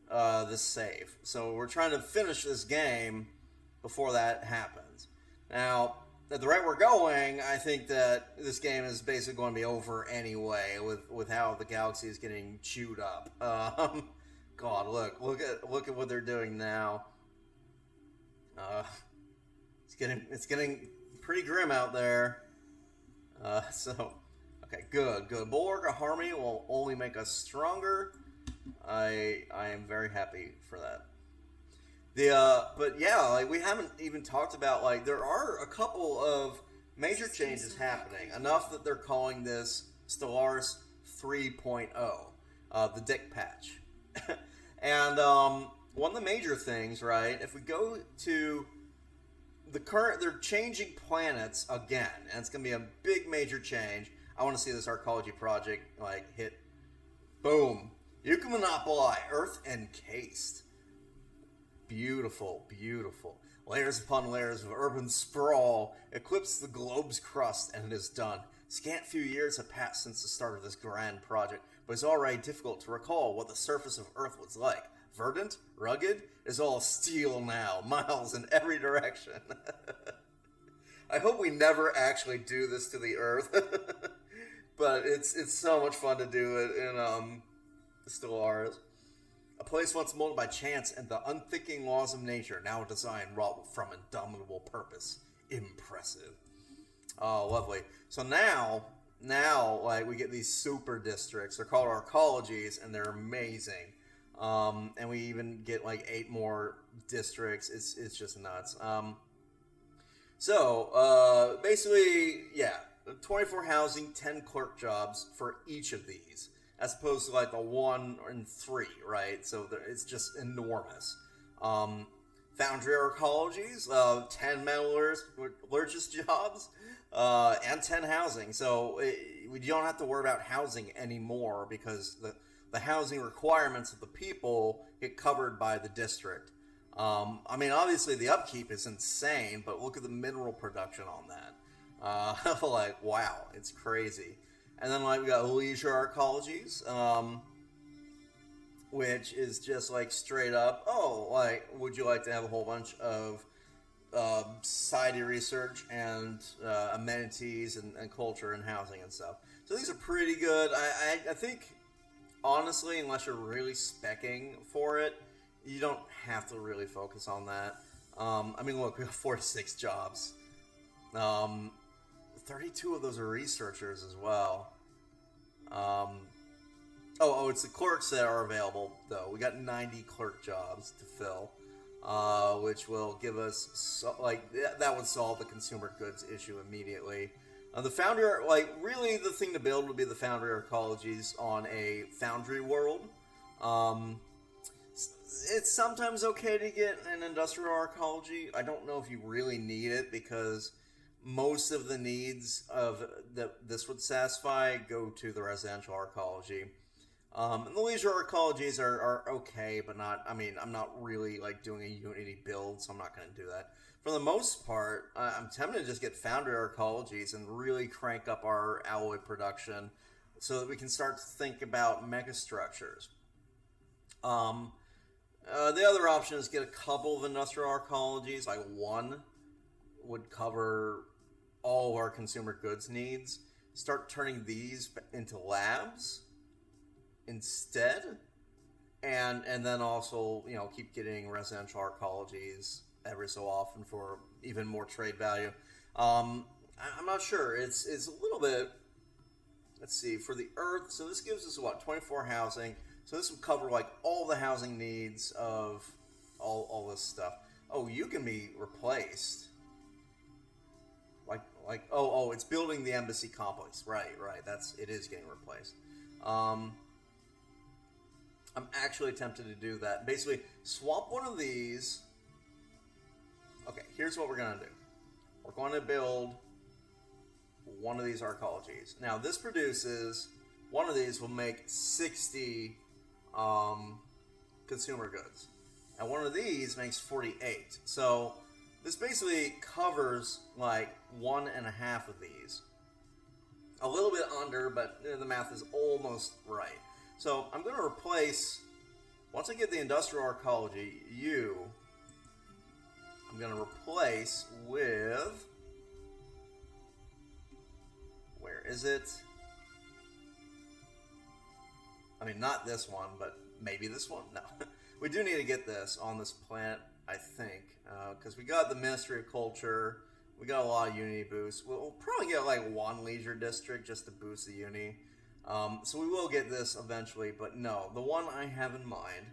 this save. So we're trying to finish this game before that happens. Now, at the rate we're going, I think that this game is basically going to be over anyway, with how the galaxy is getting chewed up. God, look at what they're doing now. It's getting pretty grim out there. So, okay, good. Bulwark of Harmony will only make us stronger. I am very happy for that. But yeah, like we haven't even talked about, like, there are a couple of major changes happening. Enough that they're calling this Stellaris 3.0, the dick patch. And one of the major things, right? If we go to the current, they're changing planets again, and it's going to be a big major change. I want to see this arcology project like hit. Boom! You can monopolize Earth encased. Beautiful, beautiful. Layers upon layers of urban sprawl eclipse the globe's crust, and it is done. Scant few years have passed since the start of this grand project, but it's already difficult to recall what the surface of Earth was like. Verdant, rugged, is all steel now, miles in every direction. I hope we never actually do this to the Earth, but it's so much fun to do it in Stellaris. A place once molded by chance and the unthinking laws of nature, now a design wrought from indomitable purpose. Impressive. Oh, lovely. So now, like, we get these super districts. They're called arcologies, and they're amazing. And we even get like 8 more districts. It's just nuts. So basically, yeah, 24 housing, 10 clerk jobs for each of these, as opposed to like the 1 and 3, right? So it's just enormous. Foundry arcologies, 10 metallurgist jobs, and 10 housing. So we don't have to worry about housing anymore because the housing requirements of the people get covered by the district. I mean, obviously the upkeep is insane, but look at the mineral production on that. Like, wow, it's crazy. And then, like, we got leisure arcologies, which is just like straight up, oh, like, would you like to have a whole bunch of society research and amenities and culture and housing and stuff. So these are pretty good. I think, honestly, unless you're really speccing for it, you don't have to really focus on that. I mean, look, we have 46 jobs. 32 of those are researchers as well. It's the clerks that are available, though. We got 90 clerk jobs to fill, which will give us, that would solve the consumer goods issue immediately. The foundry, really the thing to build would be the foundry arcologies on a foundry world. It's sometimes okay to get an industrial arcology. I don't know if you really need it because most of the needs of that this would satisfy go to the residential arcology. And the leisure arcologies are okay, but not, I mean, I'm not really like doing a Unity build, so I'm not going to do that. For the most part, I'm tempted to just get foundry arcologies and really crank up our alloy production so that we can start to think about megastructures. The other option is get a couple of industrial arcologies, like one would cover all of our consumer goods needs. Start turning these into labs instead, and then also, you know, keep getting residential arcologies every so often for even more trade value. I'm not sure. It's a little bit. Let's see, for the Earth. So this gives us what, 24 housing. So this would cover like all the housing needs of all this stuff. Oh, you can be replaced. It's building the embassy complex. Right. It is getting replaced. I'm actually tempted to do that. Basically, swap one of these. Okay, here's what we're going to do. We're going to build one of these arcologies. Now, this produces, one of these will make 60 consumer goods. And one of these makes 48. So, this basically covers like 1.5 of these. A little bit under, but the math is almost right. So I'm going to replace, once I get the industrial arcology, I'm going to replace with, where is it? I mean, not this one, but maybe this one? No. We do need to get this on this planet, I think, because we got the Ministry of Culture. We got a lot of Unity boosts. We'll probably get like one leisure district just to boost the Uni. So we will get this eventually, but no. The one I have in mind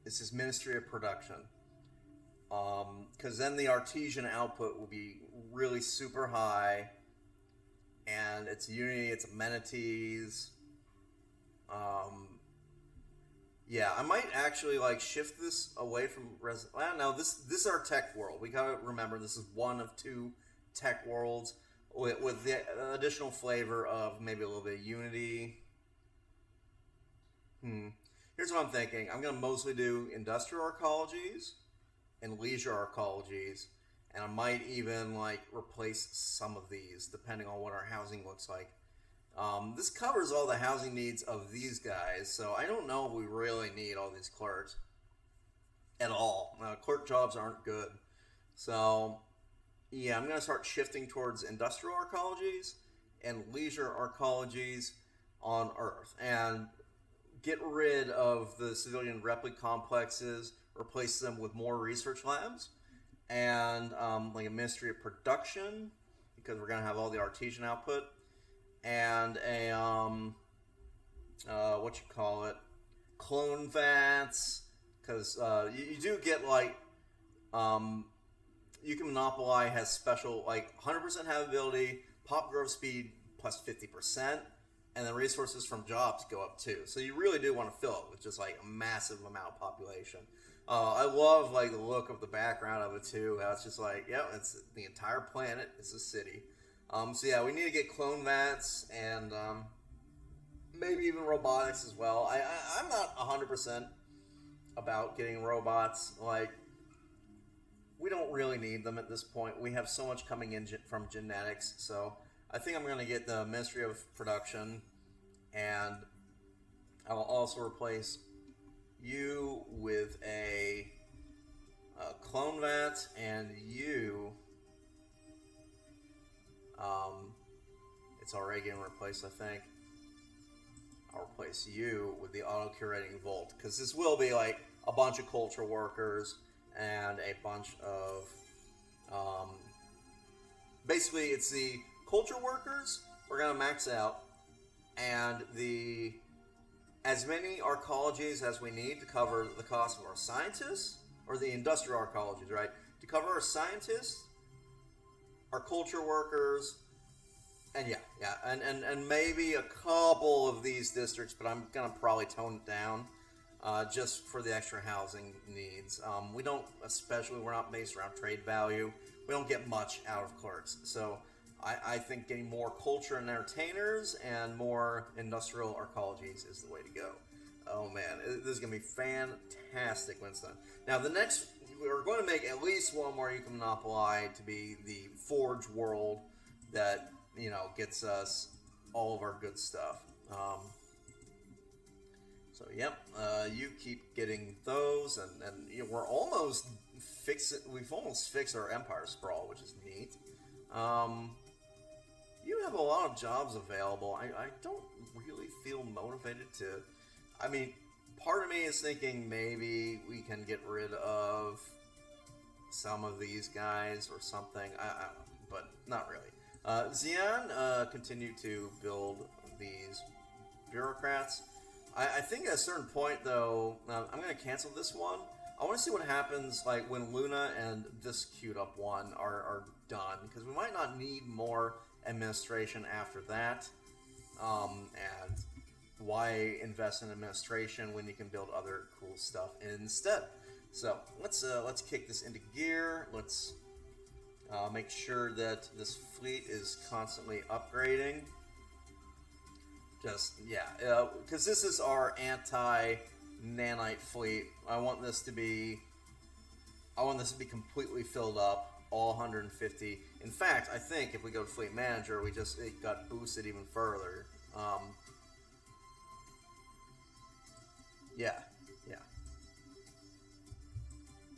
is this Ministry of Production. Because then the artesian output will be really super high. And it's Unity, it's amenities. Yeah, I might actually like shift this away from no, this is our tech world. We gotta remember this is one of 2 tech worlds with the additional flavor of maybe a little bit of Unity. Here's what I'm thinking. I'm gonna mostly do industrial arcologies and leisure arcologies, and I might even like replace some of these depending on what our housing looks like. This covers all the housing needs of these guys, so I don't know if we really need all these clerks at all. Clerk jobs aren't good. So, yeah, I'm going to start shifting towards industrial arcologies and leisure arcologies on Earth, and get rid of the civilian replic complexes, replace them with more research labs, and like a Ministry of Production, because we're going to have all the artesian output, and a clone vats, because you do get like you can monopolize has special like 100% habitability, pop growth speed plus 50%, and then resources from jobs go up too. So you really do want to fill it with just like a massive amount of population. I love like the look of the background of it too. How it's just like, yeah, it's the entire planet. It's a city. So yeah, we need to get clone vats and maybe even robotics as well. I'm not 100% about getting robots. Like, we don't really need them at this point. We have so much coming in from genetics. So I think I'm going to get the Ministry of Production, and I will also replace you with a clone vat, and you it's already getting replaced, I think. I'll replace you with the auto-curating vault, because this will be like a bunch of culture workers and a bunch of basically it's the culture workers we're going to max out, and the as many arcologies as we need to cover the cost of our scientists, or the industrial arcologies, right? To cover our scientists, our culture workers, and and maybe a couple of these districts, but I'm gonna probably tone it down just for the extra housing needs. We're not based around trade value. We don't get much out of clerks, so I think getting more culture and entertainers and more industrial arcologies is the way to go. Oh man, this is gonna be fantastic when it's done. Now we're going to make at least one more you can monopolize to be the Forge world that gets us all of our good stuff. So yep, you keep getting those, and we're almost we've almost fixed our Empire Sprawl, which is neat. You have a lot of jobs available. I don't really feel motivated to. I mean, part of me is thinking maybe we can get rid of some of these guys or something. I don't know, but not really. Xian, continue to build these bureaucrats. I think at a certain point, though, I'm going to cancel this one. I want to see what happens like when Luna and this queued up one are done, because we might not need more administration after that. And why invest in administration when you can build other cool stuff instead? So let's kick this into gear. Let's make sure that this fleet is constantly upgrading. Just because this is our anti-nanite fleet. I want this to be completely filled up, all 150. In fact, I think if we go to Fleet Manager, it got boosted even further. Yeah.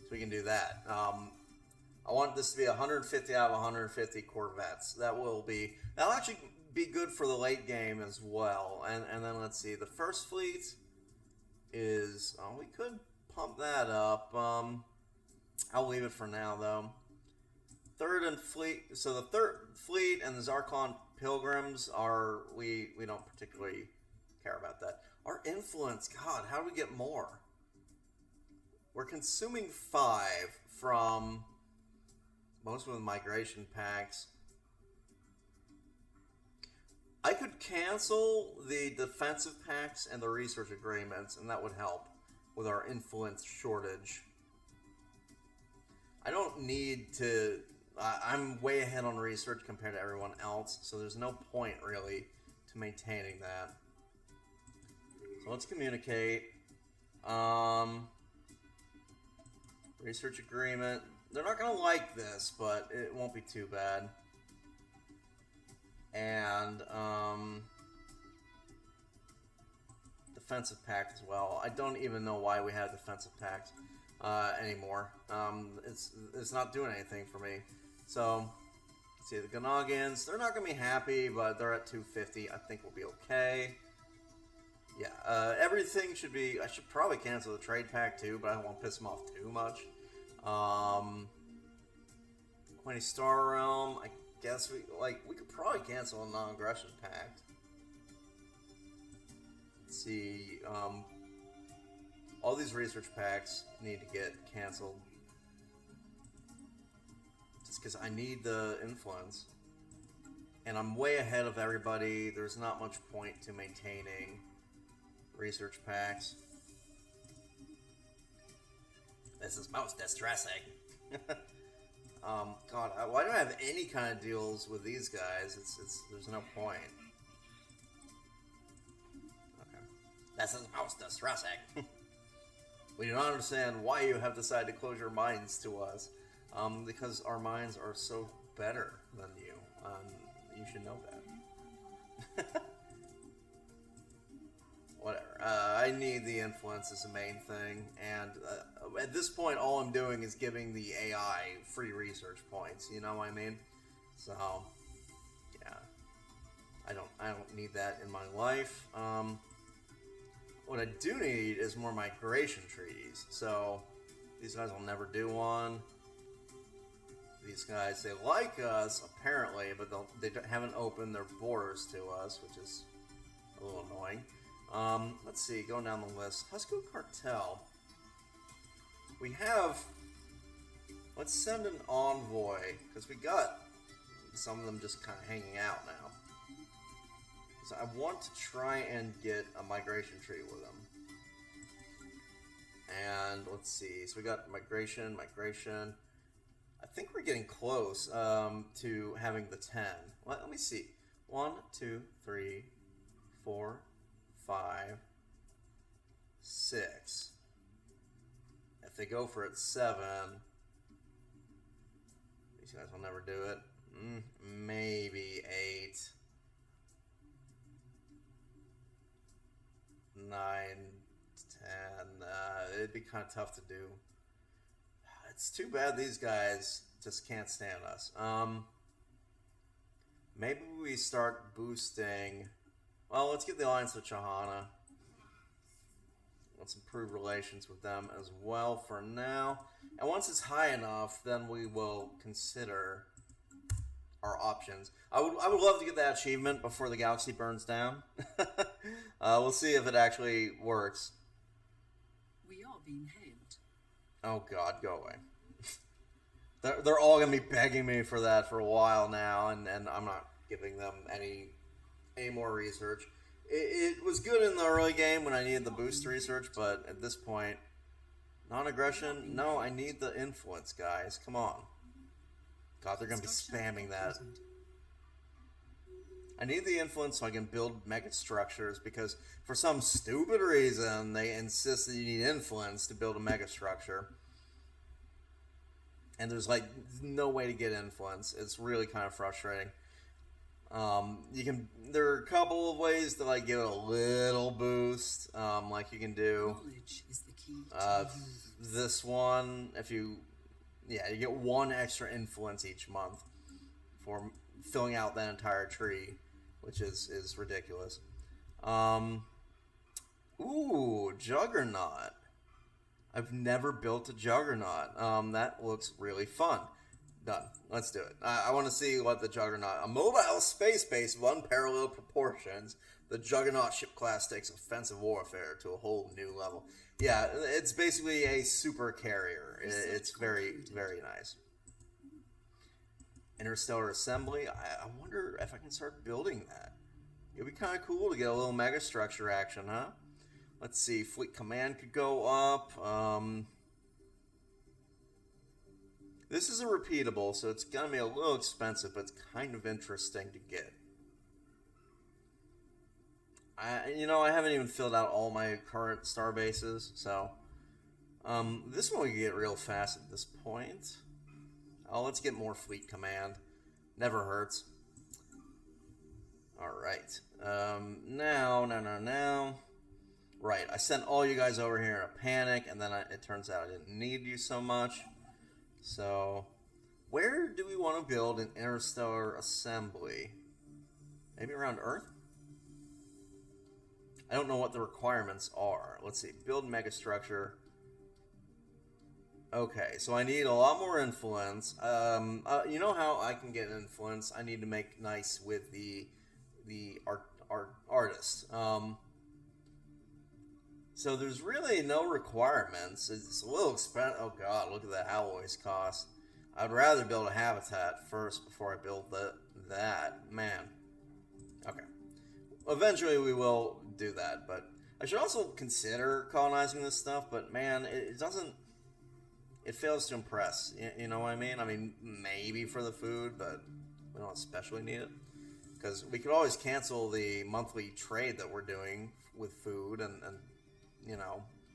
So we can do that. I want this to be 150 out of 150 Corvettes. That'll actually be good for the late game as well. And then let's see, the first fleet is, we could pump that up. I'll leave it for now though. Third and fleet, so the third fleet and the Zarkon Pilgrims we don't particularly care about that. Our influence, God, how do we get more? We're consuming 5 from most of the migration packs. I could cancel the defensive packs and the research agreements, and that would help with our influence shortage. I don't need to... I'm way ahead on research compared to everyone else, so there's no point, really, to maintaining that. So let's communicate. Research agreement. They're not going to like this, but it won't be too bad. And defensive pact as well. I don't even know why we have defensive pact anymore. It's not doing anything for me. So let's see, the Ganogans, they're not gonna be happy, but they're at 250. I think we'll be okay. Yeah, everything should be. I should probably cancel the trade pack too, but I don't want to piss them off too much. 20 Star Realm. I guess we could probably cancel a non-aggression pact. Let's see. All these research packs need to get canceled. Just because I need the influence. And I'm way ahead of everybody. There's not much point to maintaining research packs. This is most distressing. God, why don't I have any kind of deals with these guys? There's no point. Okay. This is most distressing. We do not understand why you have decided to close your minds to us. Because our minds are so better than you. You should know that. Whatever. I need the influence as the main thing, and at this point, all I'm doing is giving the AI free research points. You know what I mean? So, yeah, I don't need that in my life. What I do need is more migration treaties. So, these guys will never do one. These guys, they like us apparently, but they haven't opened their borders to us, which is a little annoying. Let's see, going down the list. Husco Cartel. We have... Let's send an envoy, because we got some of them just kind of hanging out now. So I want to try and get a migration treaty with them. And let's see, so we got migration. I think we're getting close to having the 10. Let me see. 1, 2, 3, 4, 5, 6. If they go for it 7, these guys will never do it. Maybe 8, 9, 10. It'd be kind of tough to do. It's too bad these guys just can't stand us. Maybe we start boosting... Well, let's get the alliance with Chahana. Let's improve relations with them as well for now. And once it's high enough, then we will consider our options. I would love to get that achievement before the galaxy burns down. We'll see if it actually works. We are being hailed. Oh God, go away. They're all going to be begging me for that for a while now, and I'm not giving them any any more research. It was good in the early game when I needed the boost research, but at this point, non-aggression? No, I need the influence, guys. Come on. God, they're going to be spamming that. I need the influence so I can build mega structures, because for some stupid reason, they insist that you need influence to build a mega structure. And there's like no way to get influence. It's really kind of frustrating. There are a couple of ways to like give it a little boost. Like you can do Knowledge is the key to this one. If you get one extra influence each month for filling out that entire tree, which is ridiculous. Ooh, Juggernaut. I've never built a Juggernaut. That looks really fun. Done. Let's do it. I want to see what the Juggernaut... A mobile space base of unparalleled proportions, the Juggernaut ship class takes offensive warfare to a whole new level. Yeah, it's basically a super carrier. It's very, very nice. Interstellar Assembly. I wonder if I can start building that. It'd be kind of cool to get a little mega structure action, huh? Let's see. Fleet Command could go up. This is a repeatable, so it's going to be a little expensive, but it's kind of interesting to get. I haven't even filled out all my current star bases, so this one we can get real fast at this point. Oh, let's get more Fleet Command. Never hurts. Alright. Now. Right, I sent all you guys over here in a panic, and then it turns out I didn't need you so much. So, where do we want to build an interstellar assembly? Maybe around Earth? I don't know what the requirements are. Let's see, build megastructure. Okay, so I need a lot more influence. You know how I can get influence? I need to make nice with the artist. So there's really no requirements. It's a little expensive. Oh god, look at the alloys cost. I'd rather build a habitat first before I build that. Man. Okay. Eventually we will do that, but I should also consider colonizing this stuff, but man, it doesn't... It fails to impress. You know what I mean? I mean, maybe for the food, but we don't especially need it. Because we could always cancel the monthly trade that we're doing with food and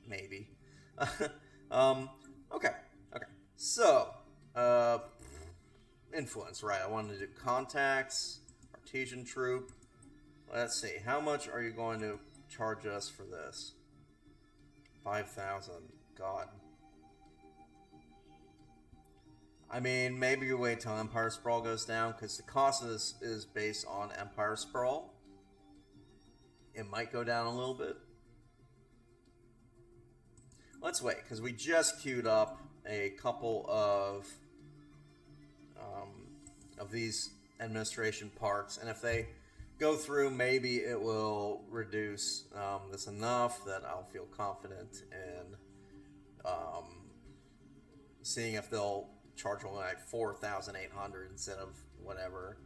maybe. Okay. So, influence, right. I wanted to do contacts, artesian troop. Let's see. How much are you going to charge us for this? 5,000. God. I mean, maybe you wait till Empire Sprawl goes down, because the cost of this is based on Empire Sprawl. It might go down a little bit. Let's wait, because we just queued up a couple of these administration parks, and if they go through, maybe it will reduce this enough that I'll feel confident in seeing if they'll charge only like 4,800 instead of whatever.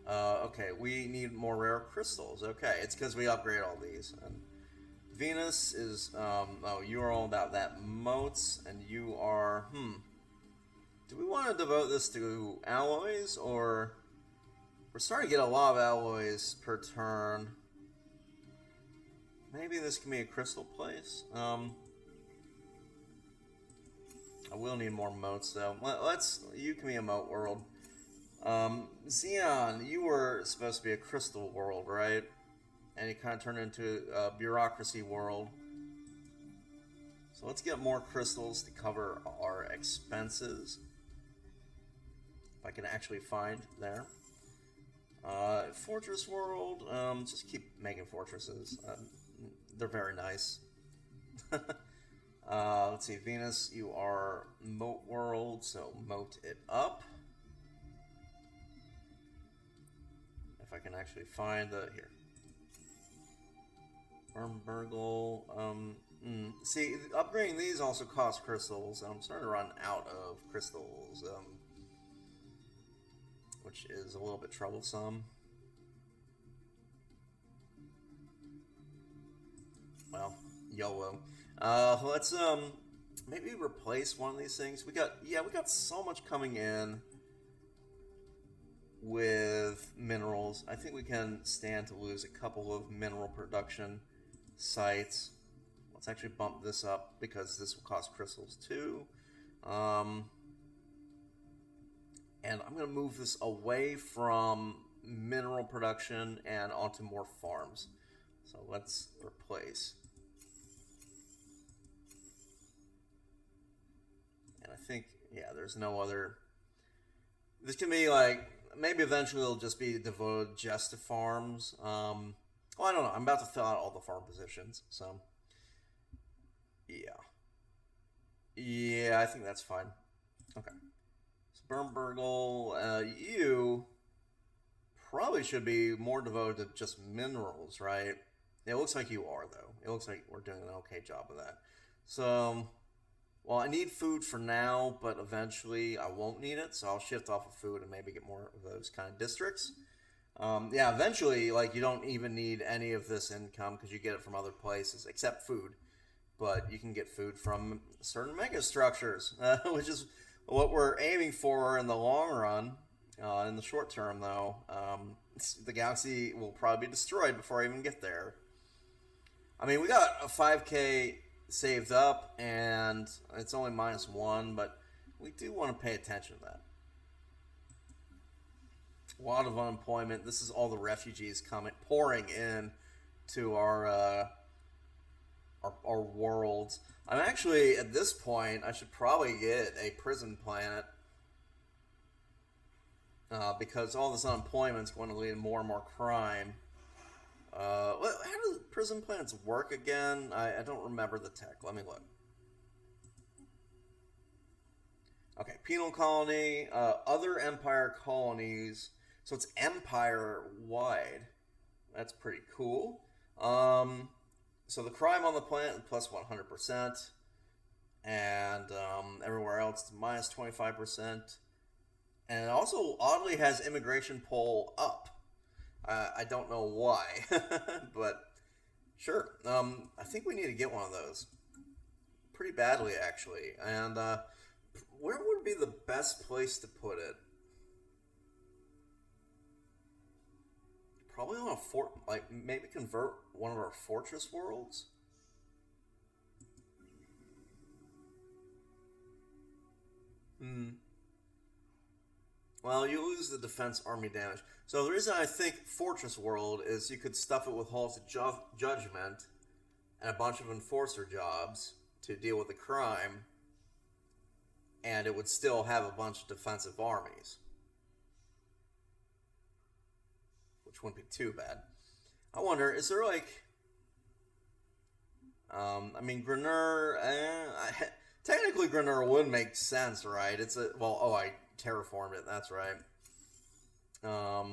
Okay, we need more rare crystals. Okay, it's because we upgrade all these. And Venus is, oh, you are all about that moats, and you are, do we want to devote this to alloys, or we're starting to get a lot of alloys per turn. Maybe this can be a crystal place. I will need more moats, though. You can be a moat world. Xenon, you were supposed to be a crystal world, right? And it kind of turned into a bureaucracy world. So let's get more crystals to cover our expenses. If I can actually find there. Fortress world, just keep making fortresses. They're very nice. Let's see, Venus, you are moat world, so moat it up. If I can actually find the, here. Burgle, see, upgrading these also costs crystals, and I'm starting to run out of crystals, which is a little bit troublesome. well, YOLO. Let's maybe replace one of these things. We got so much coming in with minerals. I think we can stand to lose a couple of mineral production sites. Let's actually bump this up because this will cost crystals too. And I'm going to move this away from mineral production and onto more farms. So let's replace. And I think, yeah, there's no other. This can be like, maybe eventually it'll just be devoted just to farms. Well, I don't know. I'm about to fill out all the farm positions, so yeah. Yeah, I think that's fine. Okay. So Bernburgle, you probably should be more devoted to just minerals, right? It looks like you are, though. It looks like we're doing an okay job of that. So, well, I need food for now, but eventually I won't need it, so I'll shift off of food and maybe get more of those kind of districts. Yeah, eventually, like, you don't even need any of this income because you get it from other places, except food. But you can get food from certain megastructures, which is what we're aiming for in the long run. In the short term, though, the galaxy will probably be destroyed before I even get there. I mean, we got a 5K saved up, and it's only -1, but we do want to pay attention to that. A lot of unemployment. This is all the refugees pouring in to our worlds. I'm actually, at this point, I should probably get a prison planet. Because all this unemployment is going to lead to more and more crime. How do the prison planets work again? I don't remember the tech. Let me look. Okay, penal colony, other empire colonies. So it's empire-wide. That's pretty cool. So the crime on the planet is plus 100%. And everywhere else it's minus 25%. And it also oddly has immigration poll up. I don't know why, but sure. I think we need to get one of those. Pretty badly, actually. And where would be the best place to put it? Probably on a fort, like maybe convert one of our fortress worlds. Well, you lose the defense army damage. So the reason I think Fortress World is you could stuff it with halls of judgment and a bunch of enforcer jobs to deal with the crime, and it would still have a bunch of defensive armies, which wouldn't be too bad. I wonder, is there like, I mean, Grenur, technically Grenur would make sense, right? It's a, well, oh, I terraformed it, that's right. I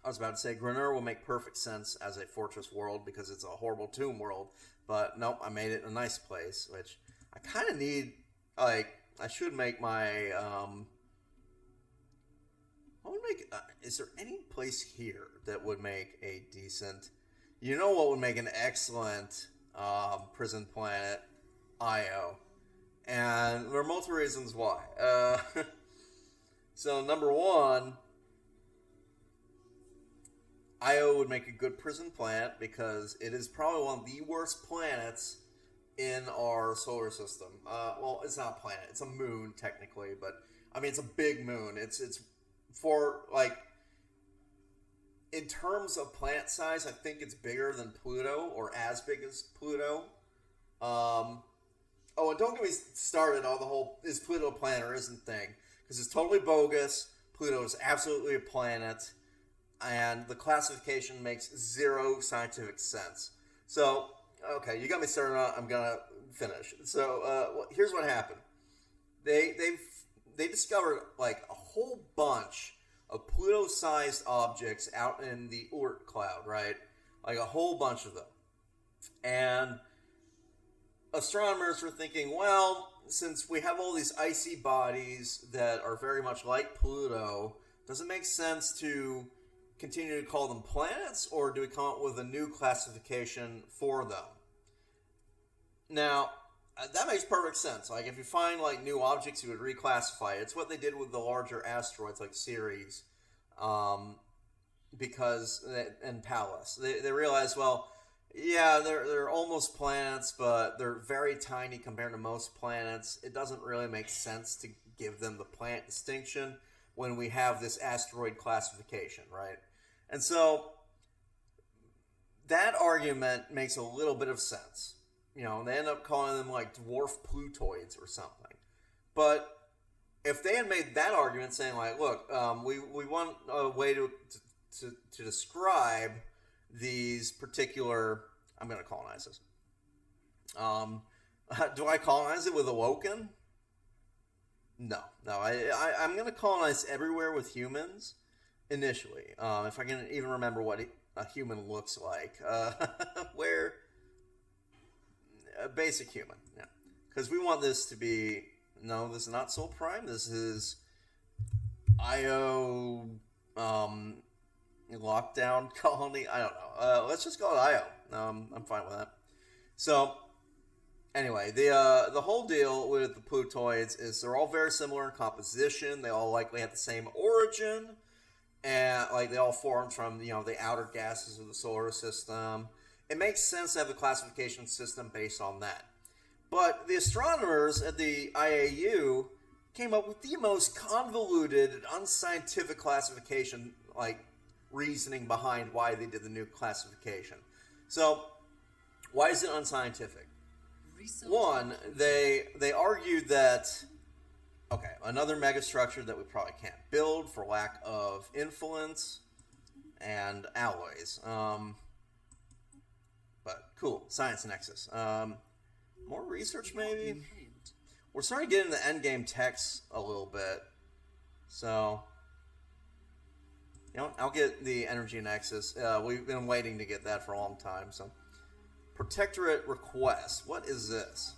was about to say Grenur will make perfect sense as a fortress world because it's a horrible tomb world, but nope, I made it a nice place, which I kind of need. Like, I should make my I would make is there any place here that would make a decent, you know what would make an excellent prison planet? Io. And there are multiple reasons why. So number one, Io would make a good prison planet because it is probably one of the worst planets in our solar system. Well, it's not a planet; it's a moon technically, but I mean it's a big moon. It's for like in terms of planet size, I think it's bigger than Pluto or as big as Pluto. Oh, and don't get me started on the whole is Pluto a planet or isn't thing, because it's totally bogus. Pluto is absolutely a planet, and the classification makes zero scientific sense. So, okay, you got me started on. I'm gonna finish. So, here's what happened. They discovered like a whole bunch of Pluto-sized objects out in the Oort cloud, right? Like a whole bunch of them, and astronomers were thinking, well, since we have all these icy bodies that are very much like Pluto, does it make sense to continue to call them planets, or do we come up with a new classification for them? Now, that makes perfect sense. Like, if you find, like, new objects, you would reclassify it. It's what they did with the larger asteroids, like Ceres, because, and Pallas. They realized, well, yeah, they're almost planets, but they're very tiny compared to most planets. It doesn't really make sense to give them the planet distinction when we have this asteroid classification, right? And so that argument makes a little bit of sense. You know, they end up calling them like dwarf Plutoids or something. But if they had made that argument saying like, look, we want a way to describe these particular, I'm going to colonize this. Do I colonize it with Awoken? No. I'm going to colonize everywhere with humans initially. If I can even remember what a human looks like. Where a basic human, yeah. Because we want this to be, no, this is not Soul Prime. This is Io lockdown colony. I don't know. Let's just call it Io. I'm fine with that. So anyway, the whole deal with the Plutoids is they're all very similar in composition. They all likely have the same origin, and like they all formed from the outer gases of the solar system. It makes sense to have a classification system based on that. But the astronomers at the IAU came up with the most convoluted and unscientific classification, like reasoning behind why they did the new classification. So, why is it unscientific? One, they argued that, okay, another megastructure that we probably can't build for lack of influence and alloys. But cool, science nexus. More research maybe? We're starting to get into endgame text a little bit. So, I'll get the energy nexus. We've been waiting to get that for a long time. So, Protectorate request. What is this?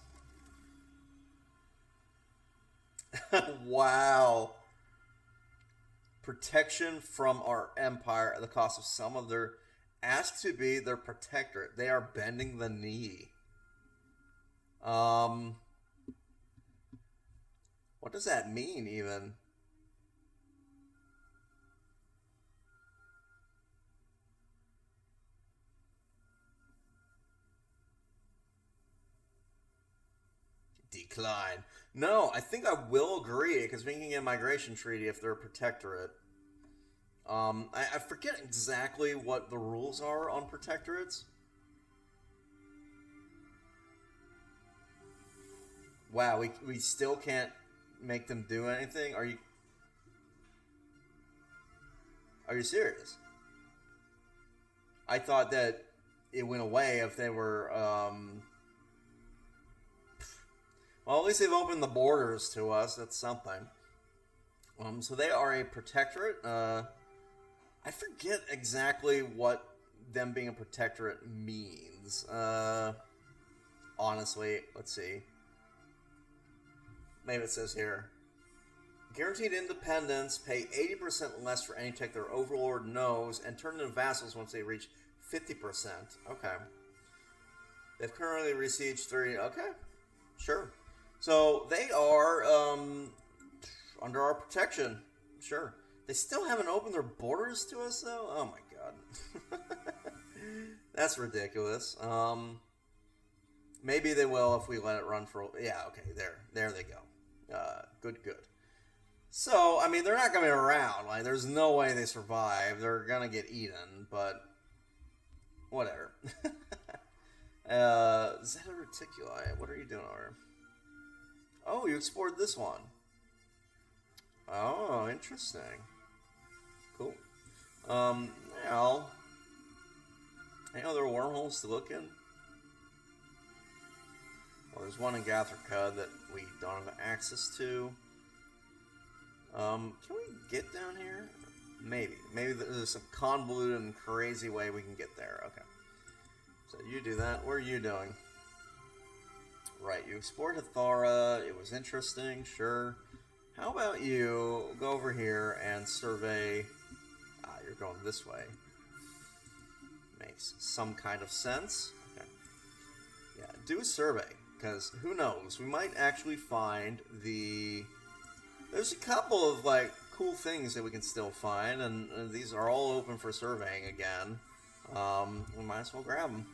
Wow. Protection from our empire at the cost of some of their... Asked to be their protectorate. They are bending the knee. What does that mean, even? Decline. No, I think I will agree, because we can get a migration treaty if they're a protectorate. I forget exactly what the rules are on protectorates. Wow, we still can't make them do anything? Are you serious? I thought that it went away if they were, well, at least they've opened the borders to us. That's something. So they are a protectorate. I forget exactly what them being a protectorate means. Honestly, let's see. Maybe it says here. Guaranteed independence, pay 80% less for any tech their overlord knows, and turn into vassals once they reach 50%. Okay. They've currently received 30... Okay. Sure. So, they are under our protection. Sure. They still haven't opened their borders to us, though? Oh, my God. That's ridiculous. Maybe they will if we let it run for... Yeah, okay, there they go. Good. So, I mean, they're not going to be around. Like, there's no way they survive. They're going to get eaten, but... Whatever. Zeta Reticuli, what are you doing over? Oh, you explored this one. Oh, interesting. Cool. Well, any other wormholes to look in? Well, there's one in Gatherka that we don't have access to. Can we get down here? Maybe. Maybe there's some convoluted and crazy way we can get there. Okay. So you do that. What are you doing? Right, you explored Hathara. It was interesting, sure. How about you go over here and survey... you're going this way. Makes some kind of sense. Okay. Yeah, do a survey, because who knows? We might actually find the... There's a couple of, like, cool things that we can still find, and these are all open for surveying again. We might as well grab them.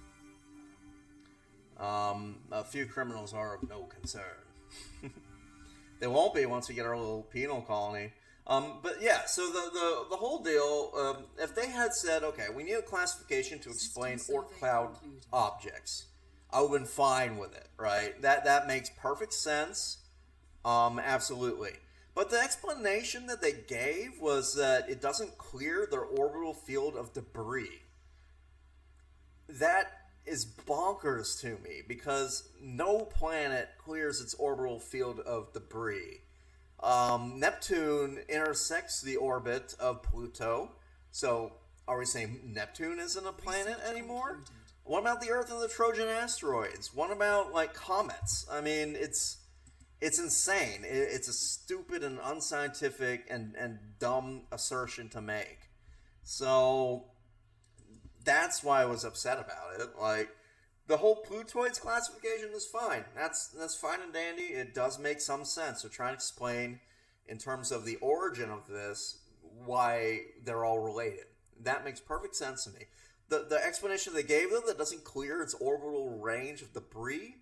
A few criminals are of no concern. They won't be once we get our little penal colony. But yeah, so the whole deal, if they had said, okay, we need a classification to explain Orc Cloud objects, I would have been fine with it, right? That makes perfect sense. Absolutely. But the explanation that they gave was that it doesn't clear their orbital field of debris. That is bonkers to me, because no planet clears its orbital field of debris. Neptune intersects the orbit of Pluto, so are we saying Neptune isn't a planet anymore? What about the Earth and the Trojan asteroids? What about, like, comets? I mean, it's insane. It's a stupid and unscientific and dumb assertion to make. So that's why I was upset about it. Like, the whole Plutoids classification is fine. That's fine and dandy. It does make some sense to try and explain, in terms of the origin of this, why they're all related. That makes perfect sense to me. The explanation they gave them, that doesn't clear its orbital range of debris,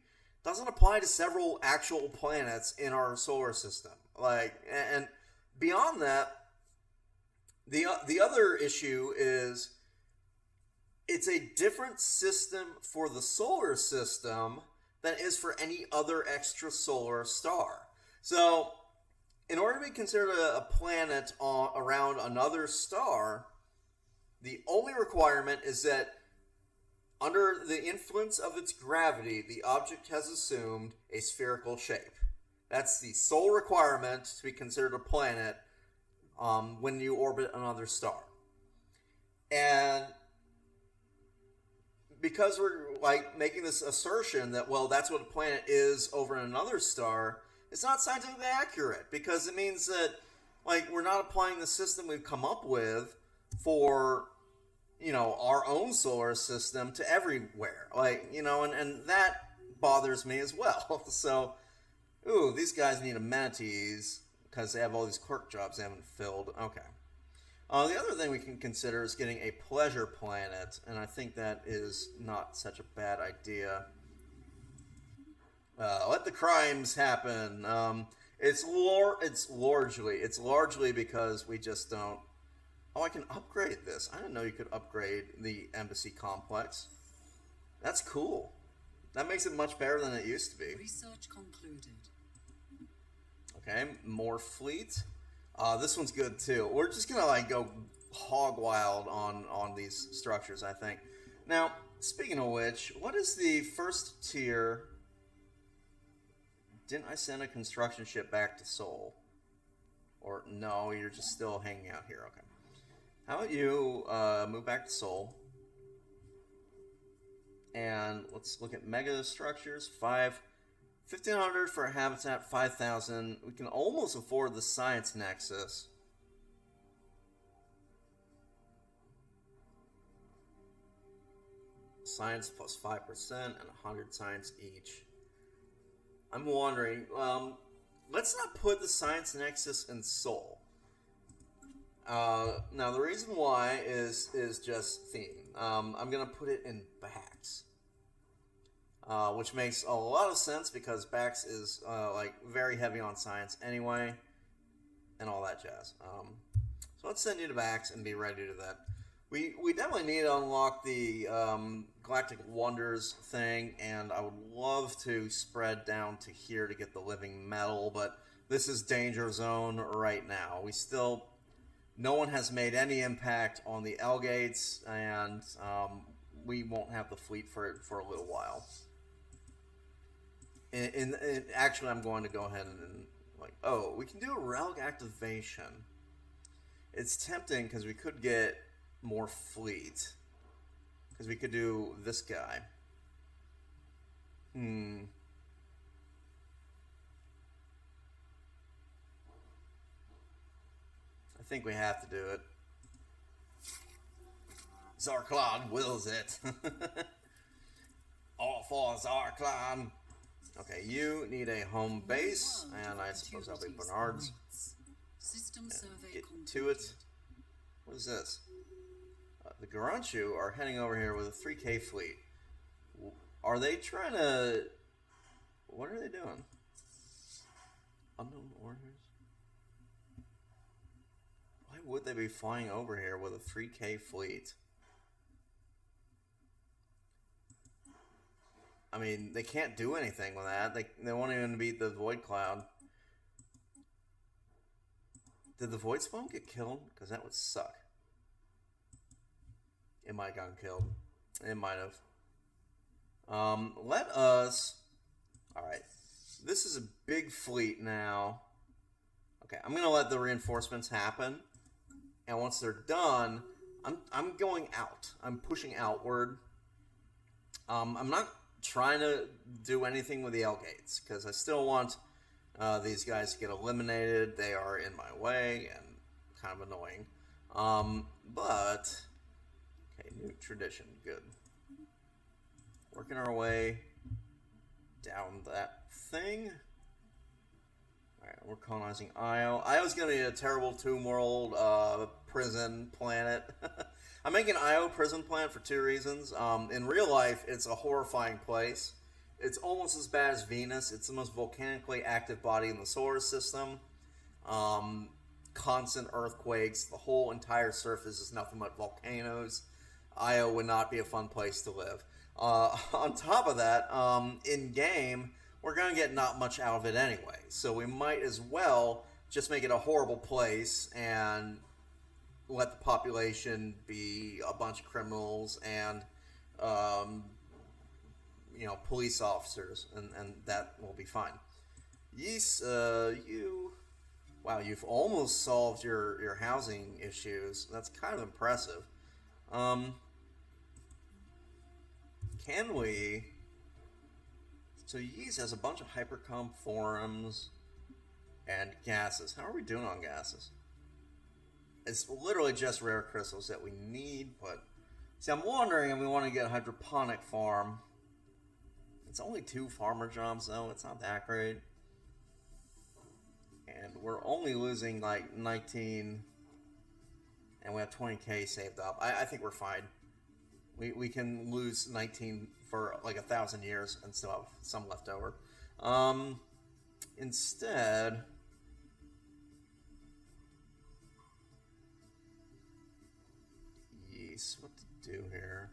doesn't apply to several actual planets in our solar system. Like, and beyond that, the other issue is, it's a different system for the solar system than it is for any other extrasolar star. So, in order to be considered a planet around another star, the only requirement is that under the influence of its gravity, the object has assumed a spherical shape. That's the sole requirement to be considered a planet when you orbit another star. And because we're, like, making this assertion that, well, that's what a planet is over another star, it's not scientifically accurate, because it means that, like, we're not applying the system we've come up with for, you know, our own solar system to everywhere. Like, you know, and that bothers me as well. So, ooh, these guys need amenities because they have all these clerk jobs they haven't filled. Okay. The other thing we can consider is getting a pleasure planet, and I think that is not such a bad idea. Let the crimes happen. It's largely because we just don't. Oh, I can upgrade this. I didn't know you could upgrade the embassy complex. That's cool. That makes it much better than it used to be. Research concluded. Okay, more fleet. This one's good too. We're just gonna, like, go hog wild on these structures, I think. Now, speaking of which, what is the first tier? Didn't I send a construction ship back to Seoul? Or no, you're just still hanging out here. Okay. How about you move back to Seoul? And let's look at mega structures. 1,500 for a habitat, 5,000. We can almost afford the science nexus. Science plus 5% and 100 science each. I'm wondering, let's not put the science nexus in Seoul. Now the reason why is just theme. I'm gonna put it in Bax. Which makes a lot of sense because Bax is like very heavy on science anyway, and all that jazz. So let's send you to Bax and be ready to that. We definitely need to unlock the Galactic Wonders thing, and I would love to spread down to here to get the living metal, but this is danger zone right now. No one has made any impact on the L gates, and we won't have the fleet for it for a little while. Actually, I'm going to go ahead and oh, we can do a Relic Activation. It's tempting because we could get more fleet. Because we could do this guy. I think we have to do it. Zarklon wills it. All for Zarklon. Okay, you need a home base, and I suppose that'll be Bernard's. System survey Get complete. to it. What is this? The Garanchu are heading over here with a 3K fleet. Are they trying to... What are they doing? Unknown orders? Why would they be flying over here with a 3K fleet? I mean, they can't do anything with that. They won't even beat the Void Cloud. Did the Void Spawn get killed? Because that would suck. It might have gotten killed. It might have. Let us... Alright. This is a big fleet now. Okay, I'm going to let the reinforcements happen. And once they're done, I'm going out. I'm pushing outward. I'm not trying to do anything with the L gates, because I still want these guys to get eliminated. They are in my way and kind of annoying. But, okay, new tradition, good. Working our way down that thing. Alright, we're colonizing Io. Io's going to be a terrible Tomb World prison planet. I'm making Io prison planet for two reasons. In real life, it's a horrifying place. It's almost as bad as Venus. It's the most volcanically active body in the solar system. Constant earthquakes. The whole entire surface is nothing but volcanoes. Io would not be a fun place to live. On top of that, in-game, we're going to get not much out of it anyway. So we might as well just make it a horrible place and let the population be a bunch of criminals and, you know, police officers, and that will be fine. Yes, you... Wow, you've almost solved your housing issues. That's kind of impressive. Can we... So Yeez has a bunch of hypercom forums and gases. How are we doing on gases? It's literally just rare crystals that we need, but... See, I'm wondering if we want to get a hydroponic farm. It's only 2 farmer jobs, though. It's not that great. And we're only losing, like, 19... And we have 20k saved up. I think we're fine. We can lose 19 for, like, 1,000 years and still have some left over. Instead... What to do here?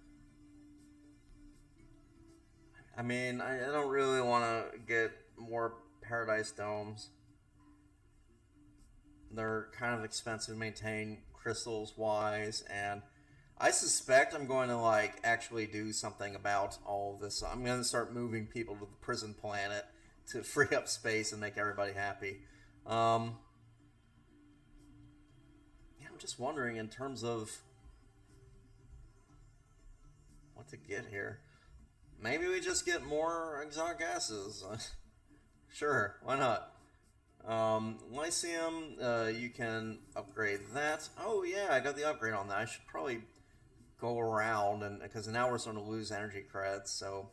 I mean, I don't really want to get more Paradise Domes. They're kind of expensive to maintain crystals-wise, and I suspect I'm going to, like, actually do something about all of this. I'm going to start moving people to the prison planet to free up space and make everybody happy. Yeah, I'm just wondering in terms of what to get here. Maybe we just get more exotic gases. Sure, why not? Lyceum, you can upgrade that. Oh yeah, I got the upgrade on that. I should probably go around, and because now we're starting to lose energy credits. So,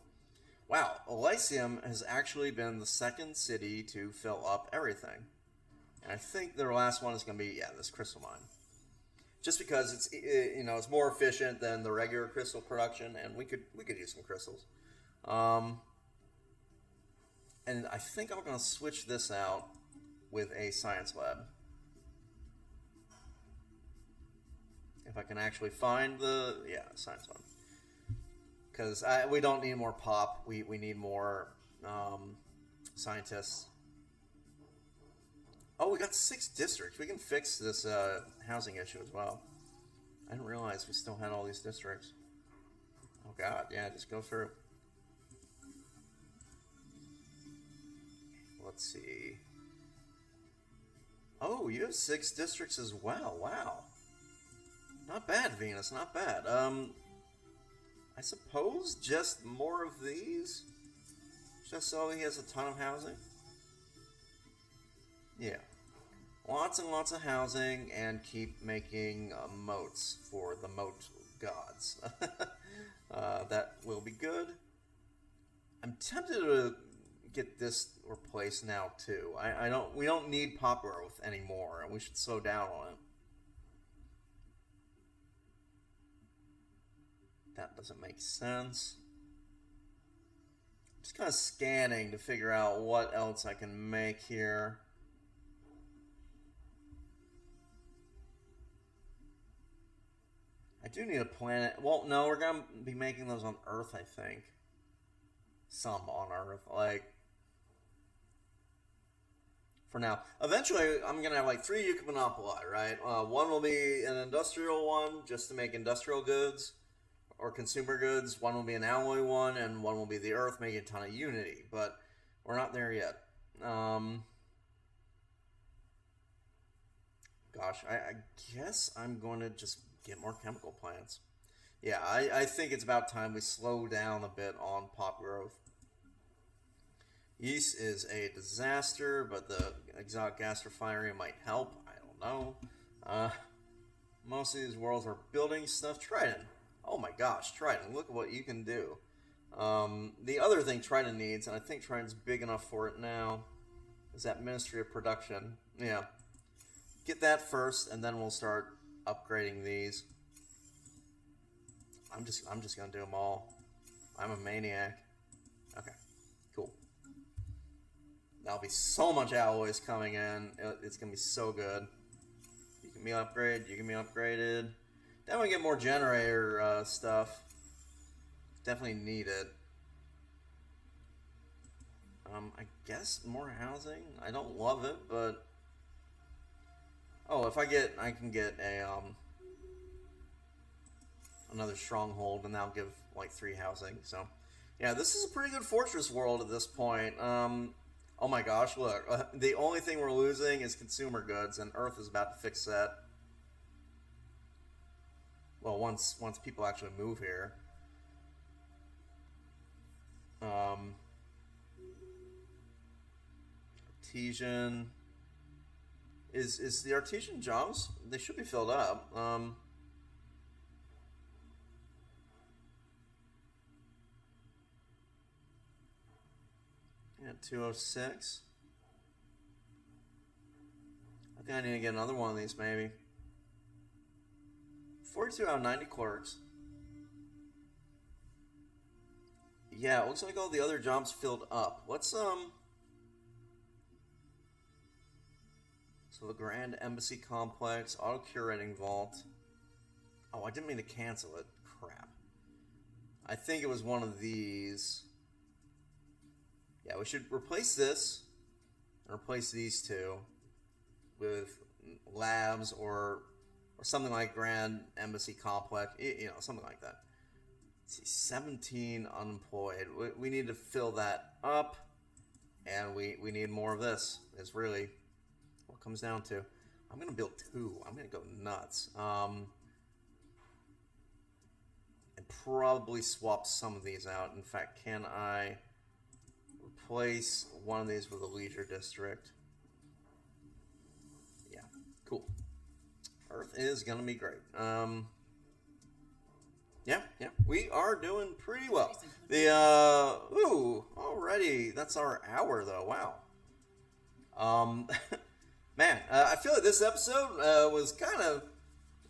wow, Elysium has actually been the second city to fill up everything. And I think their last one is going to be, yeah, this crystal mine. Just because it's, you know, it's more efficient than the regular crystal production, and we could use some crystals. And I think I'm going to switch this out with a science lab. If I can actually find the, yeah, science lab. Because we don't need more pop. We need more scientists. Oh, we got 6 districts. We can fix this housing issue as well. I didn't realize we still had all these districts. Oh god, yeah, just go through. Let's see. Oh, you have 6 districts as well. Wow. Not bad, Venus, not bad. I suppose just more of these? Just so he has a ton of housing? Yeah. Lots and lots of housing, and keep making moats for the moat gods. That will be good. I'm tempted to get this replaced now too. We don't need pop growth anymore, and we should slow down on it. That doesn't make sense. Just kind of scanning to figure out what else I can make here. I do need a planet. Well, no, we're going to be making those on Earth, I think. Some on Earth. Like, for now. Eventually, I'm going to have like 3 UNE Monopoli, right? One will be an industrial one, just to make industrial goods or consumer goods. One will be an alloy one, and one will be the Earth, making a ton of Unity. But we're not there yet. Gosh, I guess I'm going to just get more chemical plants. Yeah, I think it's about time we slow down a bit on pop growth. Yeast is a disaster, but the exotic gas refinery might help. I don't know. Most of these worlds are building stuff. Trident. Oh my gosh, Trident. Look at what you can do. The other thing Trident needs, and I think Trident's big enough for it now, is that Ministry of Production. Yeah. Get that first, and then we'll start upgrading these. I'm just gonna do them all. I'm a maniac. Okay, cool. That'll be so much alloys coming in. It's gonna be so good. You can be upgraded. You can be upgraded. Then we get more generator stuff. Definitely need it. I guess more housing. I don't love it, but oh, if I can get a another stronghold, and that'll give like 3 housing. So, yeah, this is a pretty good fortress world at this point. Oh my gosh, look, the only thing we're losing is consumer goods, and Earth is about to fix that. Well, once people actually move here. Artesian is the artesian jobs? They should be filled up. Yeah, 206. I think I need to get another one of these, maybe. 42 out of 90 clerks. Yeah, it looks like all the other jobs filled up. What's So the Grand Embassy Complex, Auto Curating Vault. Oh, I didn't mean to cancel it. Crap. I think it was one of these. Yeah, we should replace this and replace these two with labs or something like Grand Embassy Complex, you know, something like that. Let's see, 17 unemployed. We need to fill that up, and we need more of this. It's really what it comes down to. I'm going to build 2. I'm going to go nuts. And probably swap some of these out. In fact, can I replace one of these with a leisure district? Yeah, cool. Earth is gonna be great. Yeah, we are doing pretty well. Already that's our hour though. Wow. Man, I feel like this episode was kind of,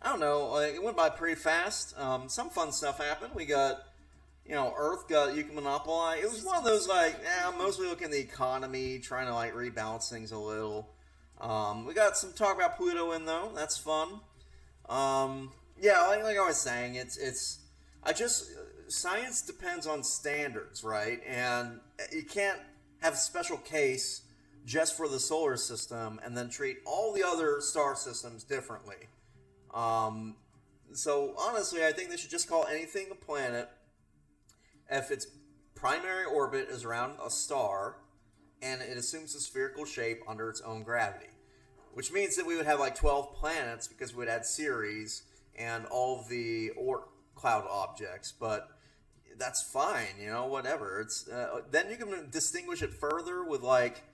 I don't know, like it went by pretty fast. Some fun stuff happened. We got, Earth got UNE Monopoli. It was one of those like, mostly looking at the economy, trying to like rebalance things a little. We got some talk about Pluto in though. That's fun. Like I was saying, science depends on standards, right? And you can't have a special case just for the solar system and then treat all the other star systems differently. So honestly, I think they should just call anything a planet if its primary orbit is around a star and it assumes a spherical shape under its own gravity. Which means that we would have like 12 planets because we would add Ceres and all of the Oort cloud objects. But that's fine, whatever. It's then you can distinguish it further with like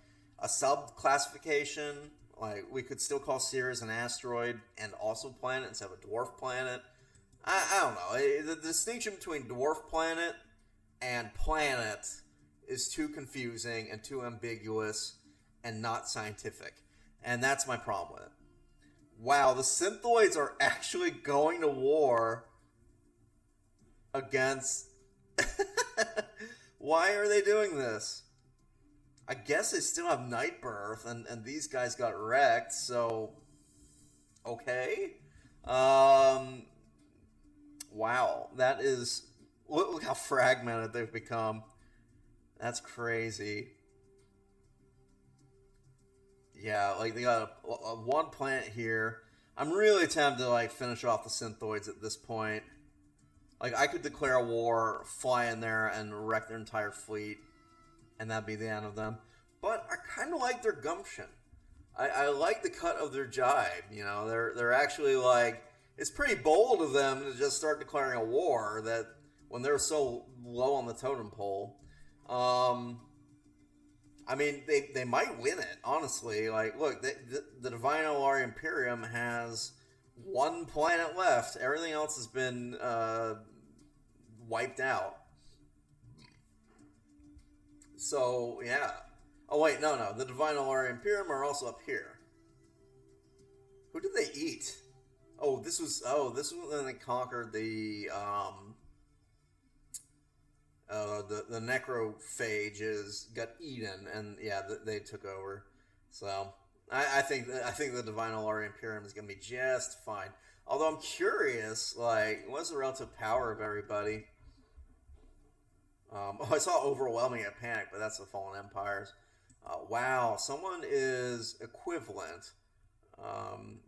a sub-classification. Like we could still call Ceres an asteroid and also planet instead of a dwarf planet. I don't know. The distinction between dwarf planet and planet is too confusing and too ambiguous and not scientific. And that's my problem with it. Wow, the Synthoids are actually going to war against... Why are they doing this? I guess they still have Night Birth, and these guys got wrecked, so... Okay. Wow, that is... Look how fragmented they've become. That's crazy. Yeah, like they got a one planet here. I'm really tempted to like finish off the Synthoids at this point. Like I could declare a war, fly in there, and wreck their entire fleet, and that'd be the end of them. But I kind of like their gumption. I like the cut of their jibe. You know, they're actually like, it's pretty bold of them to just start declaring a war that when they're so low on the totem pole. I mean, they might win it, honestly. Like, look, the Divine Alari Imperium has one planet left. Everything else has been wiped out. So, yeah. Oh, wait, no. The Divine Alari Imperium are also up here. Who did they eat? This was when they conquered the necrophages got eaten, and yeah, they took over. So I think the Divine Alari Imperium is going to be just fine. Although I'm curious, like, what's the relative power of everybody? I saw overwhelming at panic, but that's the Fallen Empires. Wow, someone is equivalent,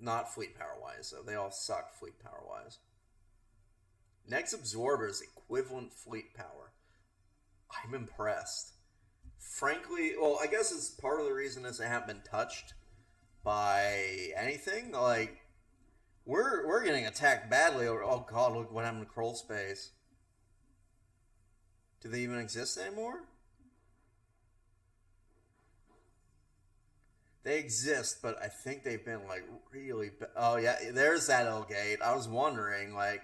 not fleet power wise. So they all suck fleet power wise. Next Absorber is equivalent fleet power. I'm impressed. Frankly, well, I guess it's part of the reason is they haven't been touched by anything. Like, we're getting attacked badly over. Oh God, look what happened to Kroll Space. Do they even exist anymore? They exist, but I think they've been like really. Oh yeah, there's that L-Gate. I was wondering, like,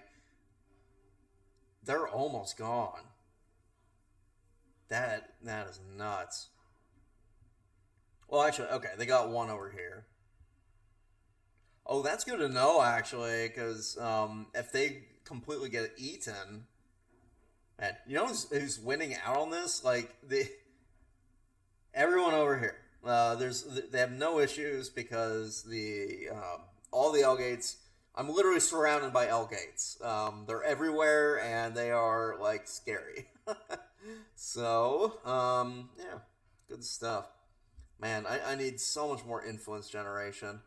they're almost gone. That is nuts. Well, actually, okay, they got one over here. Oh, that's good to know, actually, because if they completely get eaten, man, you know who's winning out on this? Like everyone over here. They have no issues because all the L-Gates. I'm literally surrounded by L-Gates. They're everywhere, and they are like scary. So, yeah, good stuff. Man, I need so much more influence generation.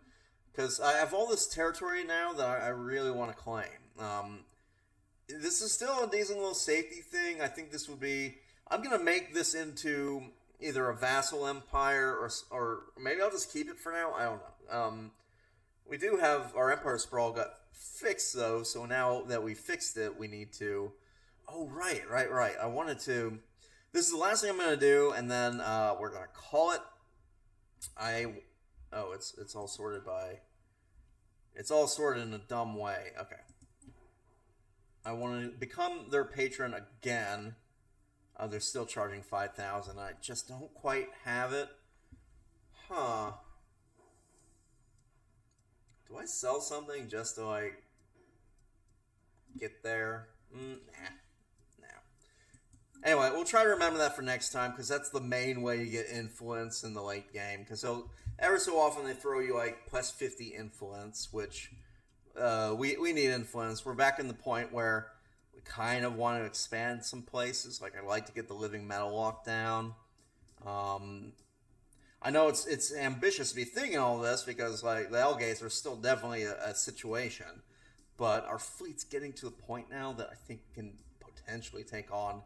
Because I have all this territory now that I really want to claim. This is still a decent little safety thing. I think this would be... I'm going to make this into either a vassal empire or maybe I'll just keep it for now. I don't know. We do have... Our Empire Sprawl got fixed, though, so now that we fixed it, we need to... Oh, right. I wanted to... This is the last thing I'm going to do, and then we're going to call it... it's all sorted by... It's all sorted in a dumb way. Okay. I want to become their patron again. They're still charging 5,000. I just don't quite have it. Huh. Do I sell something just to, like, get there? Nah. Anyway, we'll try to remember that for next time, because that's the main way you get influence in the late game. Because ever so often they throw you, like, plus 50 influence, which we need influence. We're back in the point where we kind of want to expand some places. Like, I'd like to get the living metal locked down. I know it's ambitious to be thinking all this, because, like, the L-Gates are still definitely a situation. But our fleet's getting to the point now that I think can potentially take on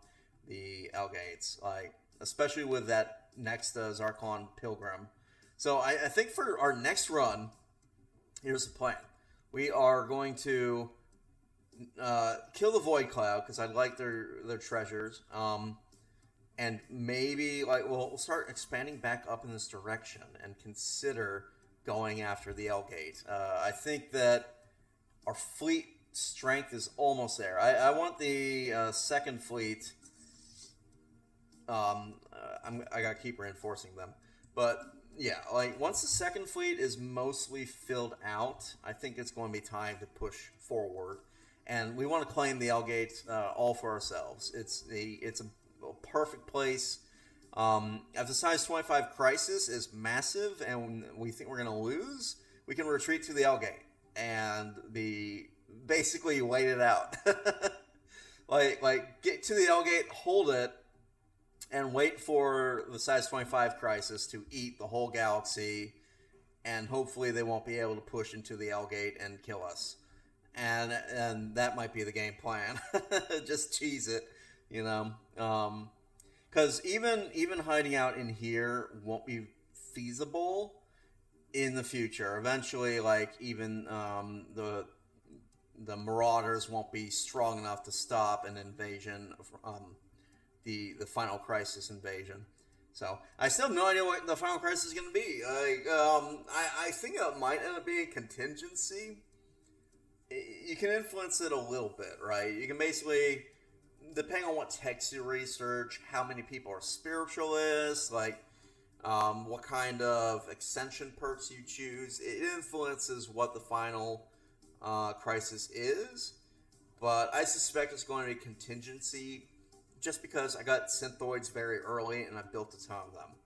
the L-Gates, like, especially with that next Zarkon Pilgrim. So I think for our next run, here's the plan. We are going to kill the Void Cloud, because I like their treasures, and maybe like we'll start expanding back up in this direction and consider going after the L-Gate. I think that our fleet strength is almost there. I want the second fleet. I gotta keep reinforcing them, but yeah, like once the second fleet is mostly filled out, I think it's going to be time to push forward, and we want to claim the L-Gate all for ourselves. It's a perfect place. If the size 25 crisis is massive and we think we're going to lose, we can retreat to the L-Gate and basically wait it out. like get to the L-Gate, hold it, and wait for the size 25 crisis to eat the whole galaxy, and hopefully they won't be able to push into the L-Gate and kill us. And that might be the game plan. Just cheese it, you know. Because even hiding out in here won't be feasible in the future. Eventually, like even the Marauders won't be strong enough to stop an invasion of the final crisis invasion. So I still have no idea what the final crisis is going to be. I think it might end up being contingency. You can influence it a little bit, right? You can basically, depending on what text you research, how many people are spiritualists, like what kind of ascension perks you choose, it influences what the final crisis is. But I suspect it's going to be contingency, just because I got synthoids very early and I built a ton of them.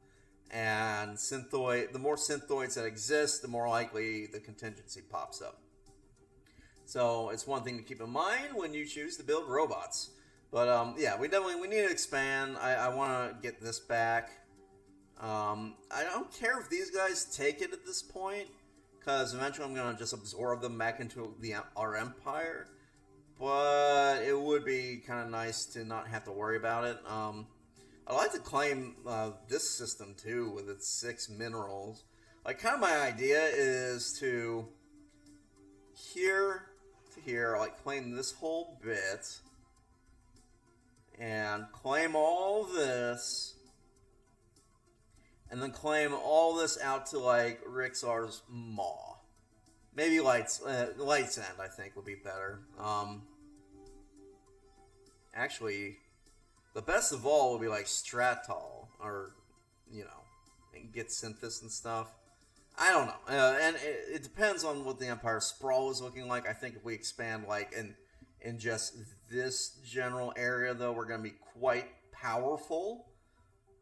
And the more synthoids that exist, the more likely the contingency pops up. So it's one thing to keep in mind when you choose to build robots. But yeah, we need to expand. I want to get this back. I don't care if these guys take it at this point, because eventually I'm going to just absorb them back into our empire. But it would be kind of nice to not have to worry about it. I'd like to claim this system too, with its 6 minerals. Like, kind of my idea is to here to here, like claim this whole bit, and claim all this, and then claim all this out to like Rixar's Maw. Maybe Light's End, I think, would be better. Actually, the best of all would be like Stratal, or, you know, and get Synthis and stuff. I don't know. And it depends on what the Empire Sprawl is looking like. I think if we expand, like, in just this general area, though, we're going to be quite powerful.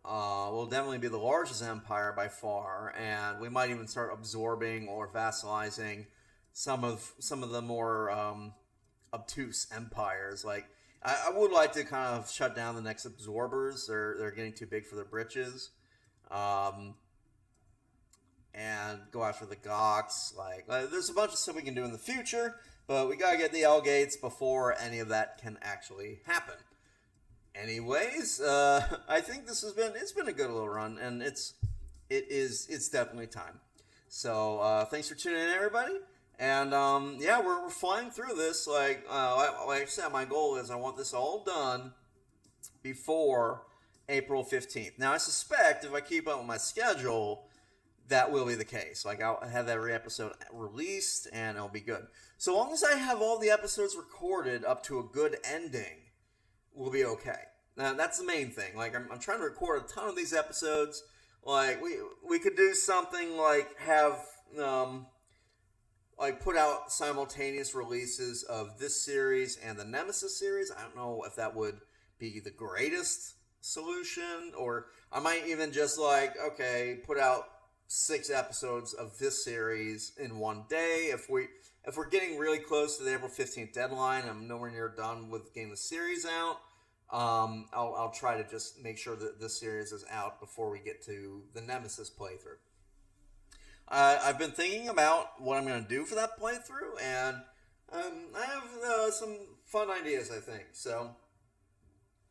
We'll definitely be the largest empire by far, and we might even start absorbing or vassalizing some of the more obtuse empires. Like, I would like to kind of shut down the next absorbers. They're getting too big for their britches, and go after the Gox. Like, there's a bunch of stuff we can do in the future, but we gotta get the L-Gates before any of that can actually happen. Anyways, I think it's been a good little run, and it's definitely time. So thanks for tuning in, everybody, and yeah, we're flying through this. Like I said, my goal is I want this all done before April 15th. Now I suspect if I keep up with my schedule, that will be the case. Like, I'll have every episode released, and it'll be good. So long as I have all the episodes recorded up to a good ending, we'll be okay. Now, that's the main thing. Like, I'm trying to record a ton of these episodes. Like, we could do something like have, like, put out simultaneous releases of this series and the Nemesis series. I don't know if that would be the greatest solution, or I might even just, like, okay, put out 6 episodes of this series in one day. If we're getting really close to the April 15th deadline, I'm nowhere near done with getting the series out, I'll try to just make sure that this series is out before we get to the Nemesis playthrough. I've been thinking about what I'm going to do for that playthrough, and I have some fun ideas, I think. So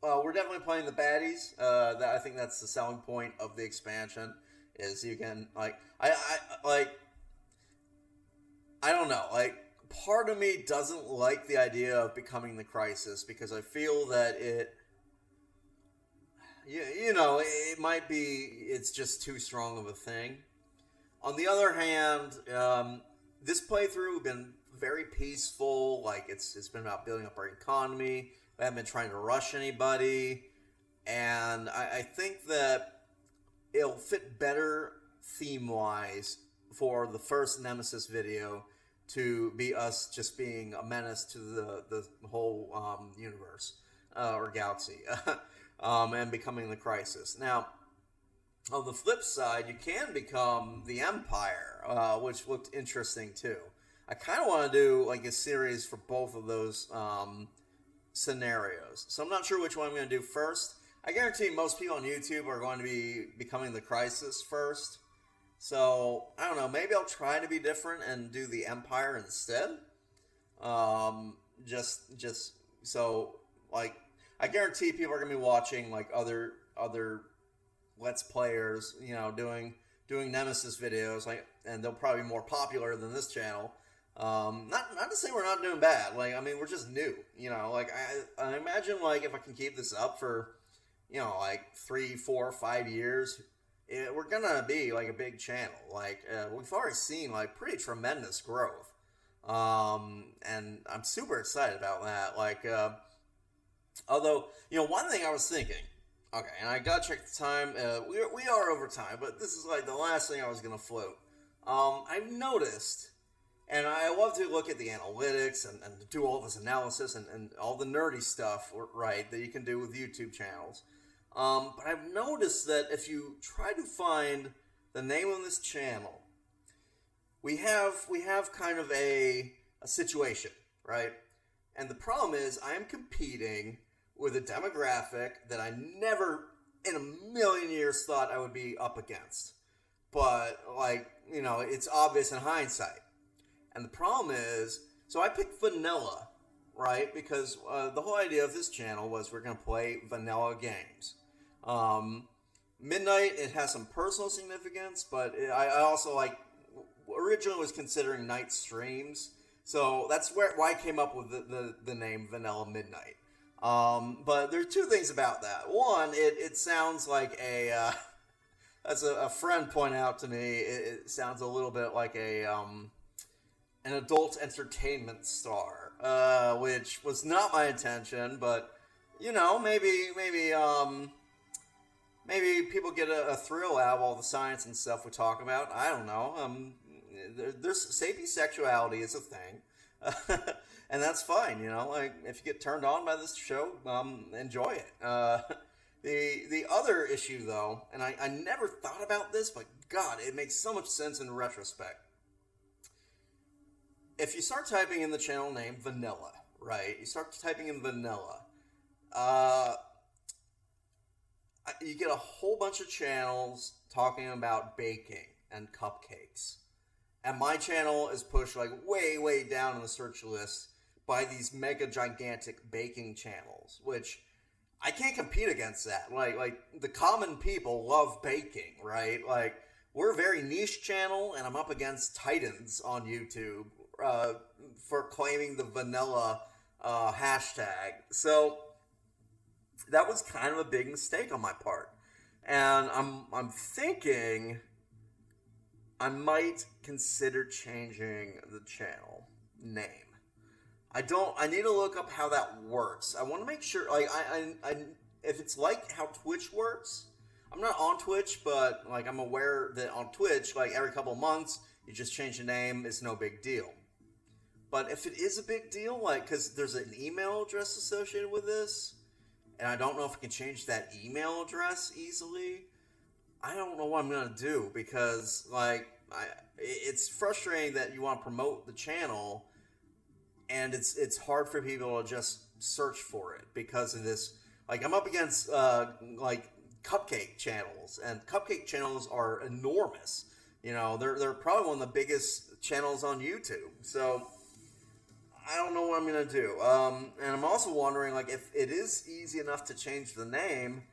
we're definitely playing the baddies. I think that's the selling point of the expansion. Is you can, like, I don't know, like, part of me doesn't like the idea of becoming the Crisis, because I feel that it might be, it's just too strong of a thing. On the other hand, this playthrough, we've been very peaceful. Like it's been about building up our economy. We haven't been trying to rush anybody, and I think that it'll fit better theme wise for the first Nemesis video to be us just being a menace to the whole universe or galaxy and becoming the Crisis. Now, on the flip side, you can become the Empire, which looked interesting too. I kind of want to do like a series for both of those scenarios. So I'm not sure which one I'm going to do first. I guarantee most people on YouTube are going to be becoming the Crisis first. So, I don't know, maybe I'll try to be different and do the Empire instead. Just so, like, I guarantee people are going to be watching, like, other Let's Players, you know, doing Nemesis videos, like, and they'll probably be more popular than this channel. Not to say we're not doing bad, like, I mean, we're just new, you know, like, I imagine, like, if I can keep this up for, you know, like, 3, 4, 5 years, we're gonna be like a big channel. Like we've already seen like pretty tremendous growth, and I'm super excited about that. Like, although you know, one thing I was thinking, okay, and I gotta check the time. We are over time, but this is like the last thing I was gonna float. I've noticed, and I love to look at the analytics and do all this analysis and all the nerdy stuff, right, that you can do with YouTube channels. But I've noticed that if you try to find the name of this channel, we have kind of a situation, right? And the problem is I am competing with a demographic that I never in a million years thought I would be up against. But, like, you know, it's obvious in hindsight. And the problem is, so I picked vanilla, right? Because the whole idea of this channel was we're going to play vanilla games. Midnight, it has some personal significance, but I also like originally was considering night streams, so that's why I came up with the name VanillaMidnight. But there's two things about that. One, it sounds like as a friend pointed out to me, it sounds a little bit like an adult entertainment star, which was not my intention, but you know, maybe people get a thrill out of all the science and stuff we talk about. I don't know. There's sapiosexuality is a thing, and that's fine. You know, like if you get turned on by this show, enjoy it. The other issue, though, and I never thought about this, but God, it makes so much sense in retrospect. If you start typing in the channel name Vanilla, right? You start typing in Vanilla. You get a whole bunch of channels talking about baking and cupcakes. And my channel is pushed like way down in the search list by these mega gigantic baking channels, which I can't compete against that. Like the common people love baking, right? Like we're a very niche channel and I'm up against titans on YouTube for claiming the vanilla hashtag. So that was kind of a big mistake on my part. And I'm thinking I might consider changing the channel name. I need to look up how that works. I want to make sure, like, I if it's like how Twitch works. I'm not on Twitch, but, like, I'm aware that on Twitch, like, every couple of months, you just change the name, it's no big deal. But if it is a big deal, like, because there's an email address associated with this, and I don't know if I can change that email address easily, I don't know what I'm going to do, because, like, it's frustrating that you want to promote the channel, and it's hard for people to just search for it because of this. Like, I'm up against, like, cupcake channels, and cupcake channels are enormous. You know, they're probably one of the biggest channels on YouTube. So, I don't know what I'm going to do. And I'm also wondering, like, if it is easy enough to change the name,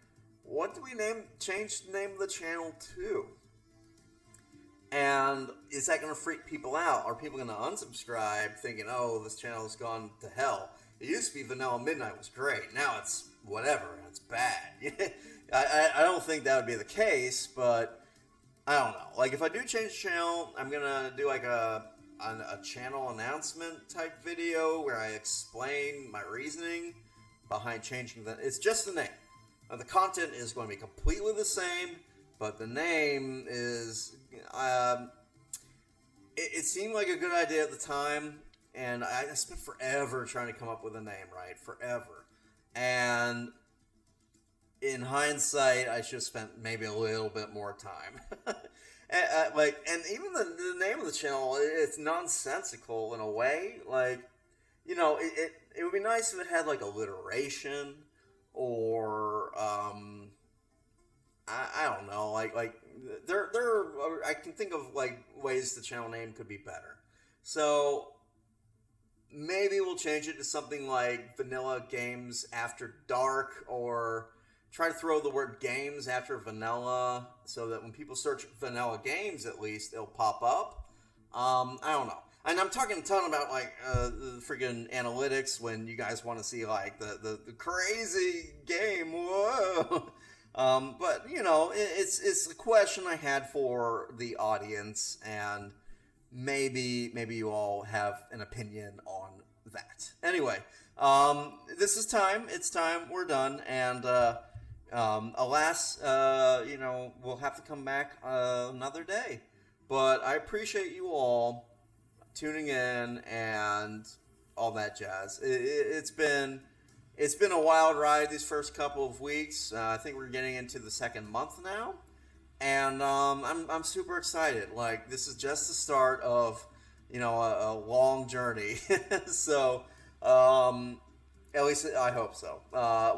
what do we change the name of the channel to? And is that going to freak people out? Are people going to unsubscribe thinking, oh, this channel has gone to hell? It used to be VanillaMidnight was great. Now it's whatever, and it's bad. I don't think that would be the case, but I don't know. Like, if I do change the channel, I'm going to do like a a channel announcement type video where I explain my reasoning behind changing the. It's just the name. The content is going to be completely the same, but the name is. It seemed like a good idea at the time, and I spent forever trying to come up with a name, right? Forever. And in hindsight, I should have spent maybe a little bit more time. And even the name of the channel, it's nonsensical in a way. Like, you know, it would be nice if it had like alliteration or I don't know, like there I can think of like ways the channel name could be better. So maybe we'll change it to something like Vanilla Games After Dark, or try to throw the word games after vanilla so that when people search vanilla games, at least it'll pop up. I don't know. And I'm talking a ton about like the freaking analytics when you guys want to see like the crazy game. Whoa. But you know, it's a question I had for the audience, and maybe you all have an opinion on that. Anyway, this is time. It's time. We're done. And alas, you know, we'll have to come back another day. But I appreciate you all tuning in and all that jazz. It's been a wild ride these first couple of weeks. I think we're getting into the second month now, and I'm super excited. Like, this is just the start of, you know, a long journey. So at least I hope so.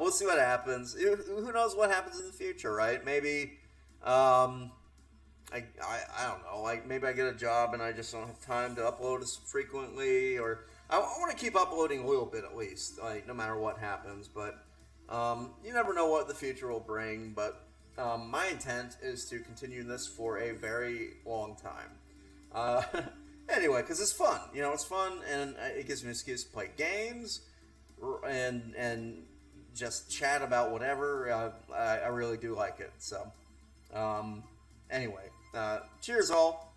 We'll see what happens. Who knows what happens in the future, right? Maybe I don't know. Like, maybe I get a job and I just don't have time to upload as frequently, or I want to keep uploading a little bit at least, like, no matter what happens. But you never know what the future will bring. But my intent is to continue this for a very long time. Anyway, because it's fun. You know, it's fun, and it gives me an excuse to play games and just chat about whatever. I really do like it. So anyway, cheers all.